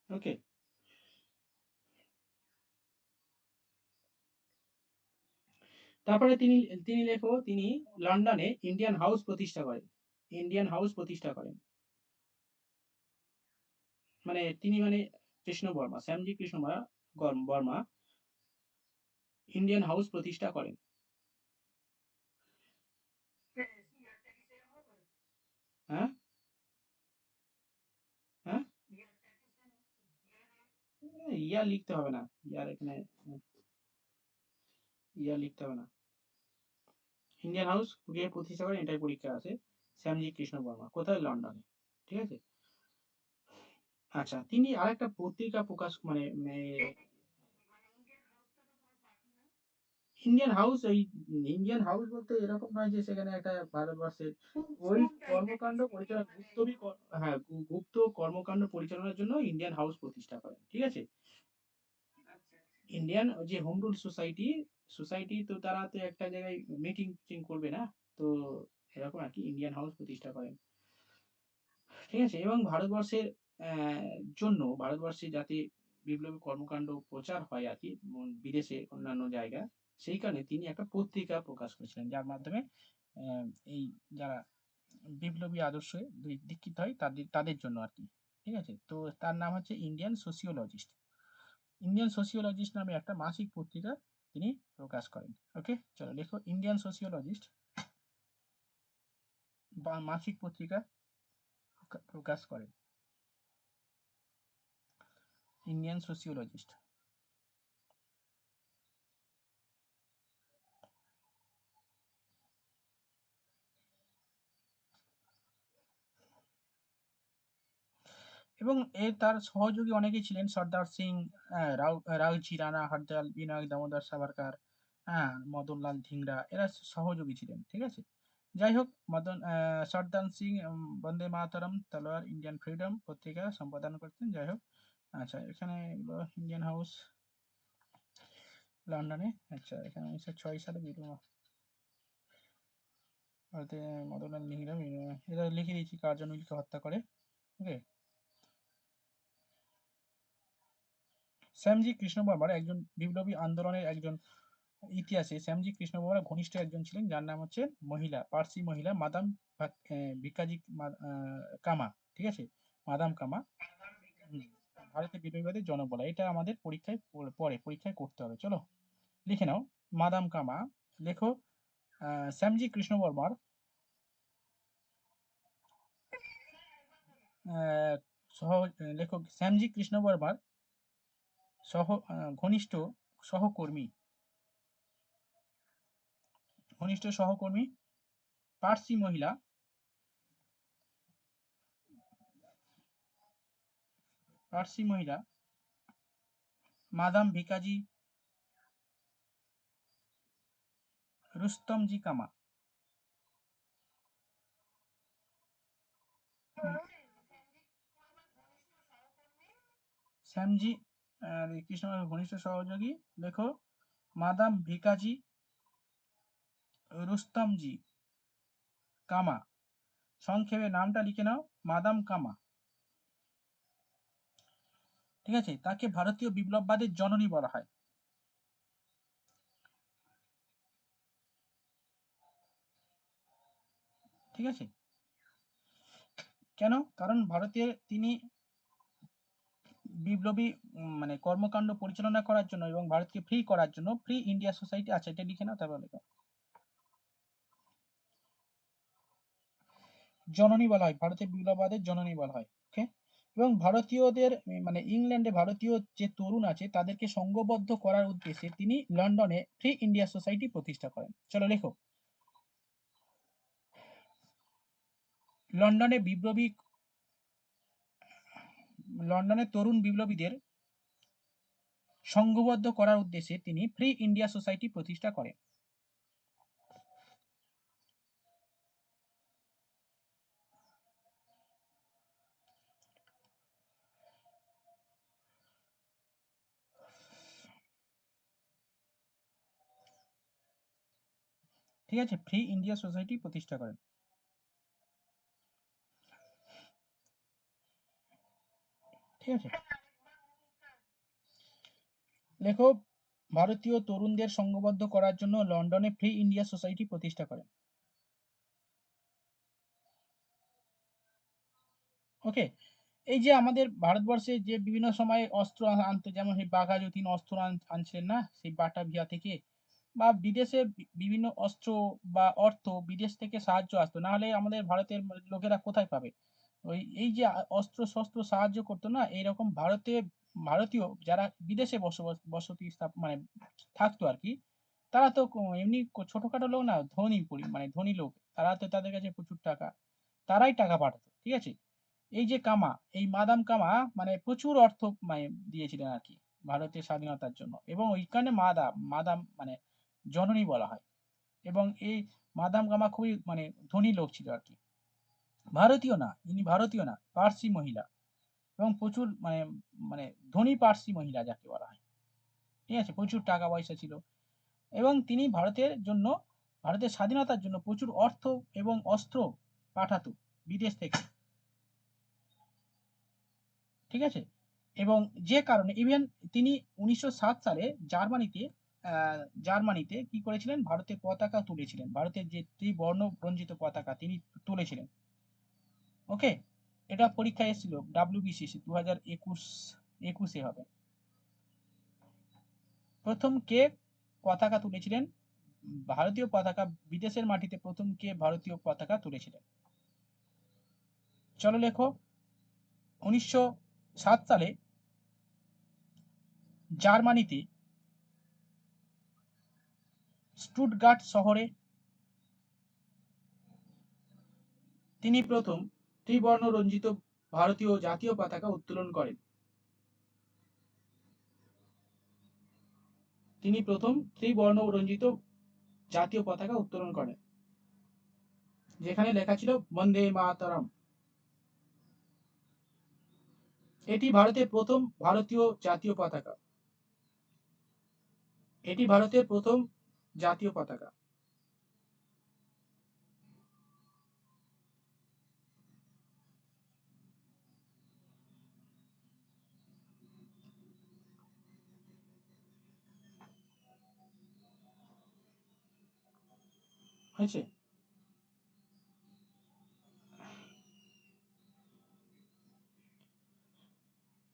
ওকে, তারপরে তিনি তিনি লেখো, তিনি লন্ডনে ইন্ডিয়ান হাউস প্রতিষ্ঠা করেন, ইন্ডিয়ান হাউস প্রতিষ্ঠা করেন। মানে তিনি মানে কৃষ্ণ বর্মা, শ্যামজি কৃষ্ণ বর্মা ইন্ডিয়ান হাউস প্রতিষ্ঠা করেন। হ্যাঁ, হ্যাঁ, ইয়ার লিখতে হবে না, ইয়ার এখানে ইয়ার লিখতে হবে না। ইন্ডিয়ান হাউস কে প্রতিষ্ঠা করেন এটাই পরীক্ষা আছে, শ্যামজি কৃষ্ণ বর্মা, কোথায়? লন্ডনে। ঠিক আছে। আচ্ছা, তিনি আরেকটা পত্রিকা প্রকাশ মানে ইন্ডিয়ান হাউস, এই ইন্ডিয়ান হাউস বলতে এরকম নয় যে সেখানে একটা ভারতবর্ষের ওই কর্মকাণ্ড পরিচালনা হ্যাঁ, গুপ্ত কর্মকাণ্ড পরিচালনার জন্য ইন্ডিয়ান হাউস প্রতিষ্ঠা করেন। ঠিক আছে। ইন্ডিয়ান যে হোম রুল সোসাইটি, সোসাইটি তো তারা তো একটা জায়গায় মিটিং টিং করবে না, তো এরকম আর কি ইন্ডিয়ান হাউস প্রতিষ্ঠা করেন। ঠিক আছে। এবং ভারতবর্ষের জন্য, ভারতবর্ষে যাতে বিপ্লবী কর্মকাণ্ড প্রচার হয় আর কি, বিদেশে অন্যান্য জায়গায়, সেই কারণে তিনি একটা পত্রিকা প্রকাশ করেছিলেন, যার মাধ্যমে আহ, এই যারা বিপ্লবী আদর্শে দীক্ষিত হয় তাদের তাদের জন্য আর কি। ঠিক আছে। তো তার নাম হচ্ছে ইন্ডিয়ান সোসিওলজিস্ট। ইন্ডিয়ান সোসিওলজিস্ট নামে একটা মাসিক পত্রিকা তিনি প্রকাশ করেন। ওকে, চলো লেখো ইন্ডিয়ান সোসিওলজিস্ট বা মাসিক পত্রিকা প্রকাশ করেন ইন্ডিয়ান সোসিওলজিস্ট। এবং তার সহযোগী অনেকেই ছিলেন, সর্দার সিং, রাওজি রানা হরদয়াল, বিনায়ক দামোদর সাভারকার, হ্যাঁ, মদনলাল ধিংরা, এরা সহযোগী ছিলেন। ঠিক আছে। যাই হোক, সর্দার সিং বন্দে মাতরম, তলোয়ার, ইন্ডিয়ান ফ্রিডম পত্রিকা সম্পাদন করতেন। যাই হোক, আচ্ছা, এখানে ইন্ডিয়ান হাউস লন্ডনে। আচ্ছা, এখানে 1906 সালে ভারতে মদনলাল ধিংরা, এরা লিখে দিয়েছি কার জন্য উইলকে হত্যা করে। ওকে। শ্যামজি কৃষ্ণ বর্মার একজন বিপ্লবী আন্দোলনের একজন ইতিহাসে শ্যামজি কৃষ্ণ বর্মা ঘনিষ্ঠ একজন ছিলেন, যার নাম হচ্ছে মহিলা, পার্সি মহিলা মাদাম ভিকাজি কামা। ঠিক আছে, মাদাম কামা। হুম, ভারতের বিপ্লবীদের জনক বলা, এটা আমাদের পরীক্ষায় পরে পরীক্ষায় করতে হবে। চলো লিখে নাও, মাদাম কামা। লেখো শ্যামজি কৃষ্ণ বর্মার আহ, সহ লেখক শ্যামজি কৃষ্ণ বর্মার ঘনিষ্ঠ সহকর্মী, ঘনিষ্ঠ সহকর্মী পার্সি মহিলা, পার্সি মহিলা মাদাম ভিকাজি রুস্তমজি কামা। শ্যামজি কৃষ্ণ ঘনিষ্ঠ সহযোগী, লেখো মাদাম ভিকাজি রুস্তমজি কামা। সংক্ষেপে নামটা লিখে নাও, মাদাম কামা। ঠিক আছে। তাকে ভারতীয় বিপ্লববাদের জননী বলা হয়। ঠিক আছে। কেন? কারণ ভারতের তিনি বিপ্লবী মানে কর্মকাণ্ড পরিচালনা করার জন্য এবং ভারতকে ফ্রি করার জন্য ফ্রি ইন্ডিয়া সোসাইটি, আচ্ছা এটা লিখে নাও, তারপর লেখো জননী বলা হয়, ভারতের বিপ্লববাদের জননী বলা হয়। ওকে। এবং ভারতীয়দের মানে ইংল্যান্ডে ভারতীয় যে তরুণ আছে তাদেরকে সংঘবদ্ধ করার উদ্দেশ্যে তিনি লন্ডনে ফ্রি ইন্ডিয়া সোসাইটি প্রতিষ্ঠা করেন। চলো লেখো, লন্ডনে বিপ্লবী, লন্ডনে তরুণ বিপ্লবীদের সংঘবদ্ধ করার উদ্দেশ্যে তিনি ফ্রি ইন্ডিয়া সোসাইটি প্রতিষ্ঠা করেন। ঠিক আছে, ফ্রি ইন্ডিয়া সোসাইটি প্রতিষ্ঠা করেন। ঠিক আছে। লেখো, ভারতীয় তরুণদের সংঘবদ্ধ করার জন্য লন্ডনে ফ্রি ইন্ডিয়া সোসাইটি প্রতিষ্ঠা করেন। ওকে। এই যে আমাদের ভারতবর্ষে যে বিভিন্ন সময়ে অস্ত্র আনতো, যেমন সেই বাঘা যতীন অস্ত্র আনছিলেন না সেই বাটাভিয়া থেকে, বা বিদেশে বিভিন্ন অস্ত্র বা অর্থ বিদেশ থেকে সাহায্য আসতো, না হলে আমাদের ভারতের লোকেরা কোথায় পাবে? ওই এই যে অস্ত্র শস্ত্র সাহায্য করতো না, এইরকম ভারতে ভারতীয় যারা বিদেশে বসতি মানে থাকতো আর কি, তারা তো এমনি ছোটখাটো লোক না, মানে ধনী লোক, তারা তো তাদের কাছে প্রচুর টাকা, তারাই টাকা পাঠাতো, ঠিক আছে। এই যে কামা, এই মাদাম কামা মানে প্রচুর অর্থ মানে দিয়েছিলেন আর কি ভারতের স্বাধীনতার জন্য, এবং ওইখানে মাদাম মানে জননী বলা হয়। এবং এই মাদাম কামা খুবই মানে ধনী লোক ছিল আর কি। ভারতীয় না, ইনি ভারতীয় না, পার্সি মহিলা, এবং প্রচুর মানে মানে ধনী পার্সি মহিলা যাকে বলা হয়, ঠিক আছে, প্রচুর টাকা পয়সা ছিল। এবং তিনি ভারতের স্বাধীনতার জন্য প্রচুর অর্থ এবং অস্ত্র পাঠাতো বিদেশ থেকে, ঠিক আছে। এবং যে কারণে ইভেন তিনি 1907 সালে জার্মানিতে জার্মানিতে কি করেছিলেন, ভারতের পতাকা তুলেছিলেন, ভারতের যে ত্রিবর্ণ রঞ্জিত পতাকা তিনি তুলেছিলেন। ওকে, এটা পরীক্ষায় এসেছিল WBCS 2021 হবে। প্রথম কে পতাকা তুলেছিলেন, ভারতীয় পতাকা বিদেশের মাটিতে প্রথম কে ভারতীয় পতাকা তুলেছিলেন? চলো লেখো। 1907 সালে জার্মানিতে স্টুটগার্ট শহরে তিনি প্রথম ত্রিবর্ণ রঞ্জিত ভারতীয় জাতীয় পতাকা উত্তোলন করেন। তিনি প্রথম ত্রিবর্ণ রঞ্জিত জাতীয় পতাকা উত্তোলন করেন, যেখানে লেখা ছিল বন্দে মাতরম। এটি ভারতের প্রথম ভারতীয় জাতীয় পতাকা, এটি ভারতের প্রথম জাতীয় পতাকা। হয়েছে?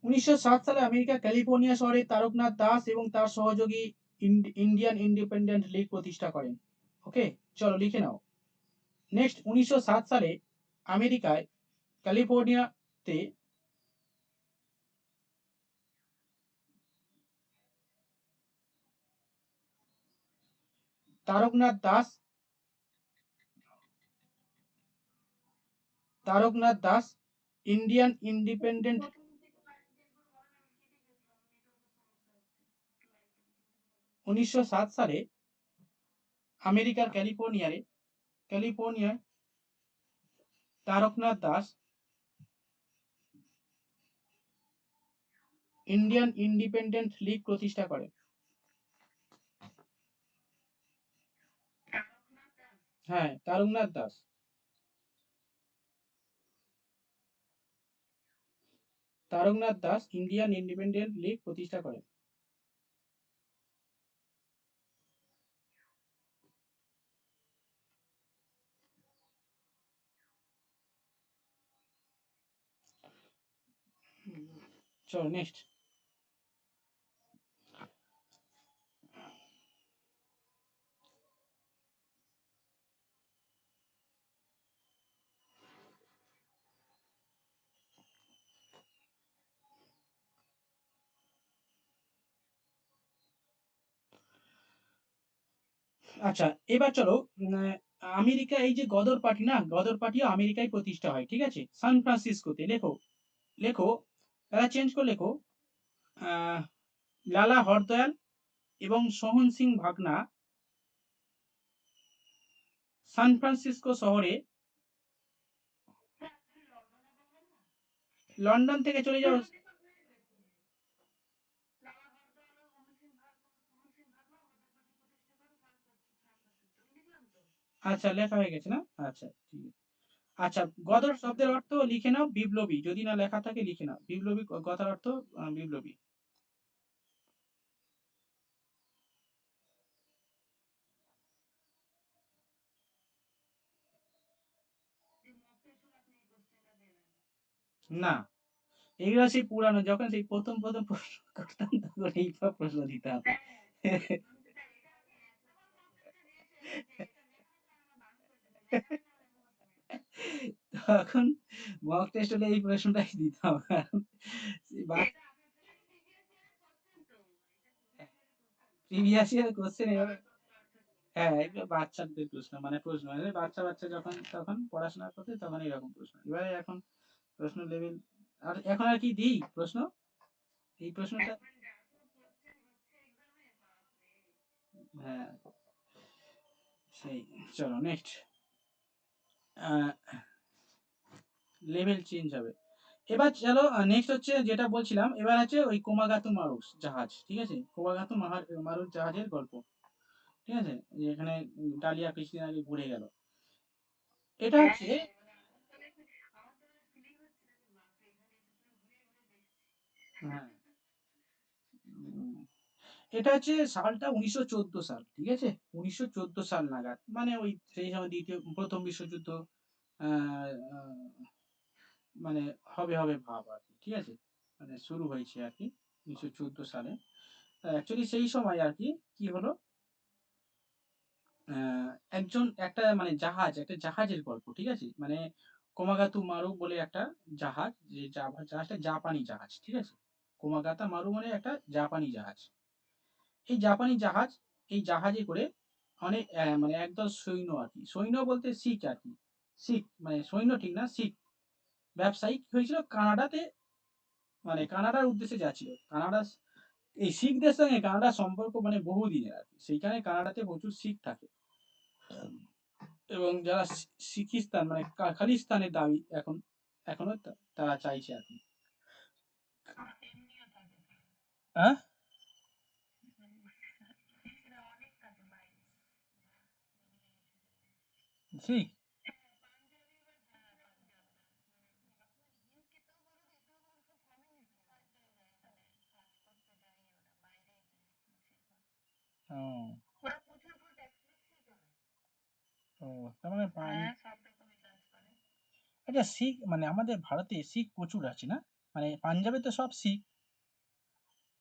1907 সালে আমেরিকার ক্যালিফোর্নিয়া শহরে তারকনাথ দাস এবং তার সহযোগী ইন্ডিয়ান ইন্ডিপেন্ডেন্ট লীগ প্রতিষ্ঠা করেন। ওকে, চলো লিখে নাও। নেক্সট, 1907 সালে আমেরিকায় ক্যালিফোর্নিয়াতে তারকনাথ দাস ইন্ডিয়ান ইন্ডিপেন্ডেন্ট 1907 সালে আমেরিকার ক্যালিফোর্নিয়ায় তারকনাথ দাস ইন্ডিয়ান ইন্ডিপেন্ডেন্ট লীগ প্রতিষ্ঠা করেন। হ্যাঁ, তারকনাথ দাস ইন্ডিয়ান ইন্ডিপেন্ডেন্ট লীগ প্রতিষ্ঠা করেন। চলো নেক্সট। আচ্ছা, এবার চলো আমেরিকা, এই যে গদর পার্টি না, গদর পার্টিও আমেরিকায় প্রতিষ্ঠা হয়, ঠিক আছে, সান ফ্রান্সিসকোতে। লেখো লেখো, তারা চেঞ্জ করে লেখো। আহ, লালা হরদয়াল এবং সোহন সিং ভাগনা সান ফ্রান্সিসকো শহরে, লন্ডন থেকে চলে যাও। আচ্ছা, লেখা হয়ে গেছে না? আচ্ছা, ঠিক আছে। আচ্ছা, গদর শব্দের অর্থ লিখে নাও বিপ্লবী, যদি না লেখা থাকে লিখে নাও, বিপ্লবী কথার অর্থ বিপ্লবী। না, এগুলো সেই পুরানো, যখন সেই প্রথম প্রথম প্রশ্ন করতাম তখন এই সব প্রশ্ন দিতাম। তখন মক টেস্ট হলে এই প্রশ্নটাই দিতাম, কারণ প্রিভিয়াস ইয়ার কোশ্চেন এভাবে, হ্যাঁ, এগুলো বাচ্চাদের প্রশ্ন, মানে প্রশ্ন বাচ্চা বাচ্চা যখন তখন পড়াশোনা করতে তখন এরকম প্রশ্ন। এবারে এখন প্রশ্ন লেভেল, আর এখন আর কি দিই প্রশ্ন, এই প্রশ্নটা, হ্যাঁ সেই, চলো নেক্সট, লেভেল চেঞ্জ হবে। এবার চলো নেক্সট হচ্ছে যেটা বলছিলাম, এবার আছে ওই কোমাগাতু মারুস জাহাজ, ঠিক আছে, কোমাগাতু মারুস জাহাজের গল্প, ঠিক আছে, যেখানে ডালিয়া কিছুদিন আগে ঘুরে গেল, এটা হচ্ছে, হ্যাঁ, উম, এটা হচ্ছে সালটা 1914 সাল, ঠিক আছে, 1914 সাল নাগাদ, মানে ওই সেই সময় প্রথম বিশ্বযুদ্ধ আহ, আহ, মানে হবে হবে ভাব আর কি, ঠিক আছে, মানে শুরু হয়েছে আর কি 1914 সালে। অ্যাকচুয়ালি সেই সময় আর কি কি হলো, আহ, একটা জাহাজ, একটা জাহাজের গল্প, ঠিক আছে, মানে কোমাগাতু মারু বলে একটা জাহাজ, যে জাহাজটা জাপানি জাহাজ, ঠিক আছে, কোমাগাতা মারু মানে একটা জাপানি জাহাজ। এই জাপানি জাহাজ, এই জাহাজে করে অনেক মানে একদল সৈন্য আর কি, সৈন্য বলতে শিখ আর কি, শিখ মানে সৈন্য ঠিক না, শিখ ব্যবসায়ী কি হয়েছিল কানাডাতে, মানে কানাডার উদ্দেশ্যে যাচ্ছিল কানাডা, এই শিখদের সঙ্গে কানাডার সম্পর্ক মানে বহুদিনের আর কি, সেইখানে কানাডাতে প্রচুর শিখ থাকে, এবং যারা সিকিস্তান মানে খালিস্তানের দাবি এখন এখনো তারা চাইছে আর কি। হ্যাঁ, শিখ, ও, ও, তার মানে আচ্ছা, শিখ মানে আমাদের ভারতে শিখ প্রচুর আছে না, মানে পাঞ্জাবে তো সব শিখ,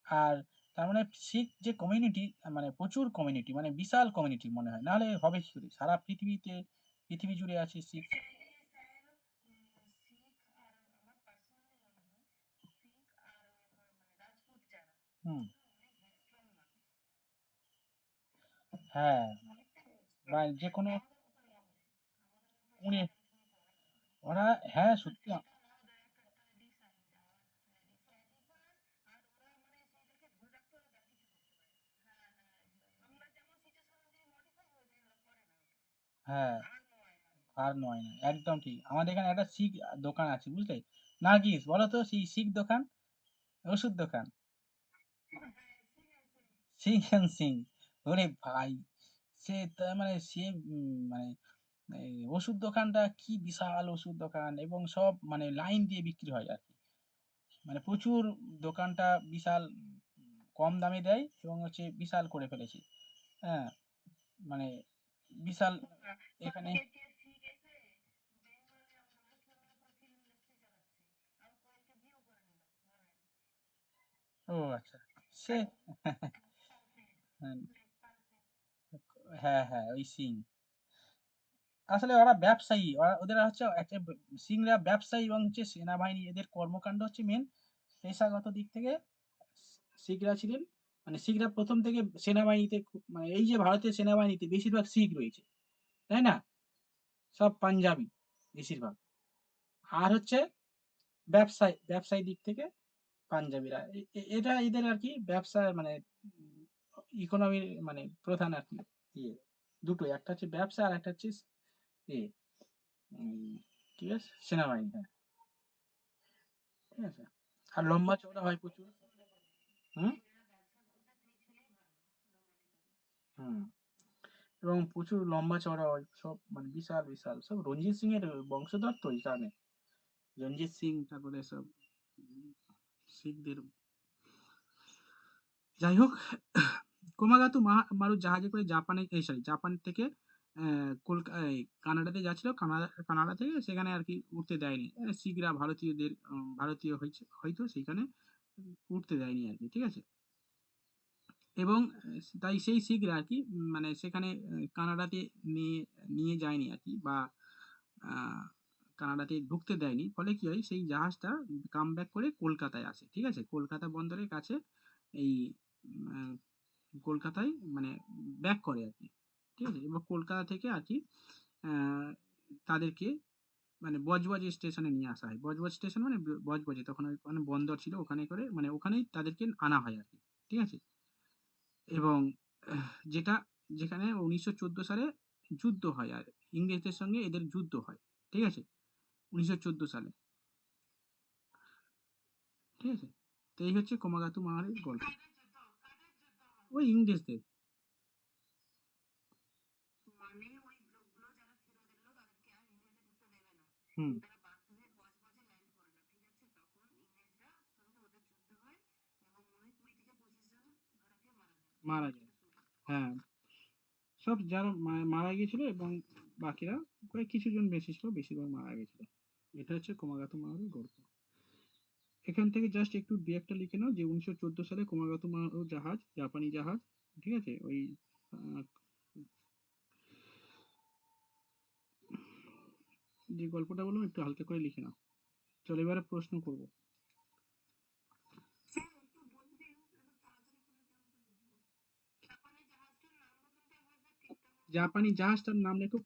আর তার মানে শিখ যে কমিউনিটি, মানে প্রচুর কমিউনিটি, মানে বিশাল কমিউনিটি মনে হয়, নাহলে হবে কি করে, সারা পৃথিবীতে, পৃথিবী জুড়ে আছে শিখ। হুম, হ্যাঁ, বা যে কোনো উনি, ওরা, হ্যাঁ সত্যি, হ্যাঁ, আর নয় না, একদম ঠিক, আমাদের এখানে একটা শিখ দোকান আছে বুঝলে, নার্গিস বলো তো, সেই শিখ দোকান, ওষুধ দোকান, সিং অ্যান্ড সিং, ওরে ভাই, সে তার মানে সে মানে এই ওষুধ দোকানটা কি বিশাল ওষুধ দোকান, এবং সব মানে লাইন দিয়ে বিক্রি হয় আর কি, মানে প্রচুর, দোকানটা বিশাল, কম দামে দেয় এবং হচ্ছে বিশাল করে ফেলেছে, হ্যাঁ, মানে বিশাল এখানে, ও আচ্ছা, সে হ্যাঁ, হ্যাঁ, হ্যাঁ, ওই সিং, আসলে ওরা ব্যবসায়ী, ওরা ওদের হচ্ছে একটা সিংরা ব্যবসায়ী, এবং হচ্ছে সেনাবাহিনী, এদের কর্মকাণ্ড হচ্ছে মেন পেশাগত দিক থেকে, শিখরা ছিলেন, মানে শিখরা প্রথম থেকে সেনাবাহিনীতে মানে এই যে ভারতের সেনাবাহিনীতে বেশিরভাগ শিখ রয়েছে, তাই না, সব পাঞ্জাবি বেশিরভাগ, আর হচ্ছে ব্যবসায় দিক থেকে পাঞ্জাবিরা, এটা এদের আর কি ব্যবসা মানে ইকোনমির মানে প্রধান আর কি, ইয়ে দুটোই, একটা হচ্ছে ব্যবসা আর একটা হচ্ছে ইয়ে, উম, ঠিক আছে, সেনাবাহিনী, হ্যাঁ, ঠিক আছে, আর লম্বা চওড়া হয় প্রচুর। হুম, হুম, এবং প্রচুর লম্বা চওড়া হয় সব, মানে বিশাল বিশাল সব, রঞ্জিত সিং এর বংশধর তো এই কারণে, রঞ্জিত সিং তারপরে সব শিখদের, যাই হোক, কোমাগাতু মারু জাহাজে করে জাপানে, এই সরি, জাপান থেকে কানাডাতে যাচ্ছিল, কানাডা কানাডা থেকে সেখানে আর কি উঠতে দেয়নি, শিখরা ভারতীয়দের, ভারতীয় হয়েছে হয়তো সেখানে উঠতে দেয়নি আর কি, ঠিক আছে, এবং তাই সেই শিখরা আর কি মানে সেখানে কানাডাতে নিয়ে নিয়ে যায়নি আর কি, বা আহ, কানাডাতে ঢুকতে দেয়নি, ফলে কি হয়, সেই জাহাজটা কাম ব্যাক করে কলকাতায় আসে, ঠিক আছে, কলকাতা বন্দরের কাছে এই কলকাতায় মানে ব্যাক করে আর কি, ঠিক আছে। এবার কলকাতা থেকে আর কি আহ, তাদেরকে মানে বজবজ স্টেশনে নিয়ে আসা হয়। বজবজ স্টেশন মানে বজবজে, তখন ওখানে বন্দর ছিল, ওখানে করে মানে ওখানেই তাদেরকে আনা হয় আর কি, ঠিক আছে। এবং যেটা যেখানে 1914 সালে যুদ্ধ হয়, আর ইংরেজদের সঙ্গে এদের যুদ্ধ হয়, ঠিক আছে, 1914 সালে, ঠিক আছে। তো এই হচ্ছে কমাগাতু মাওয়ারির গল্প। ওই ইংরেজদের। হুম। মারা যায়। হ্যাঁ, সব যারা মারা গিয়েছিল, এবং বাকিরা কয়েক কিছুজন বেশি ছিল, বেশিরভাগ মারা গেছিল। এটা হচ্ছে কমাগাতু মাওয়ারির গল্প। এখান থেকে জাস্ট একটু দুই একটা লিখে নাও যে 1914 সালে কমাগাতু মারু জাহাজ, জাপানি জাহাজ, ঠিক আছে, ওই আহ, যে গল্পটা বললাম একটু হালকা করে লিখে নাও। চলো এবারে প্রশ্ন করব। জাপানি জাহাজটার নাম লেখো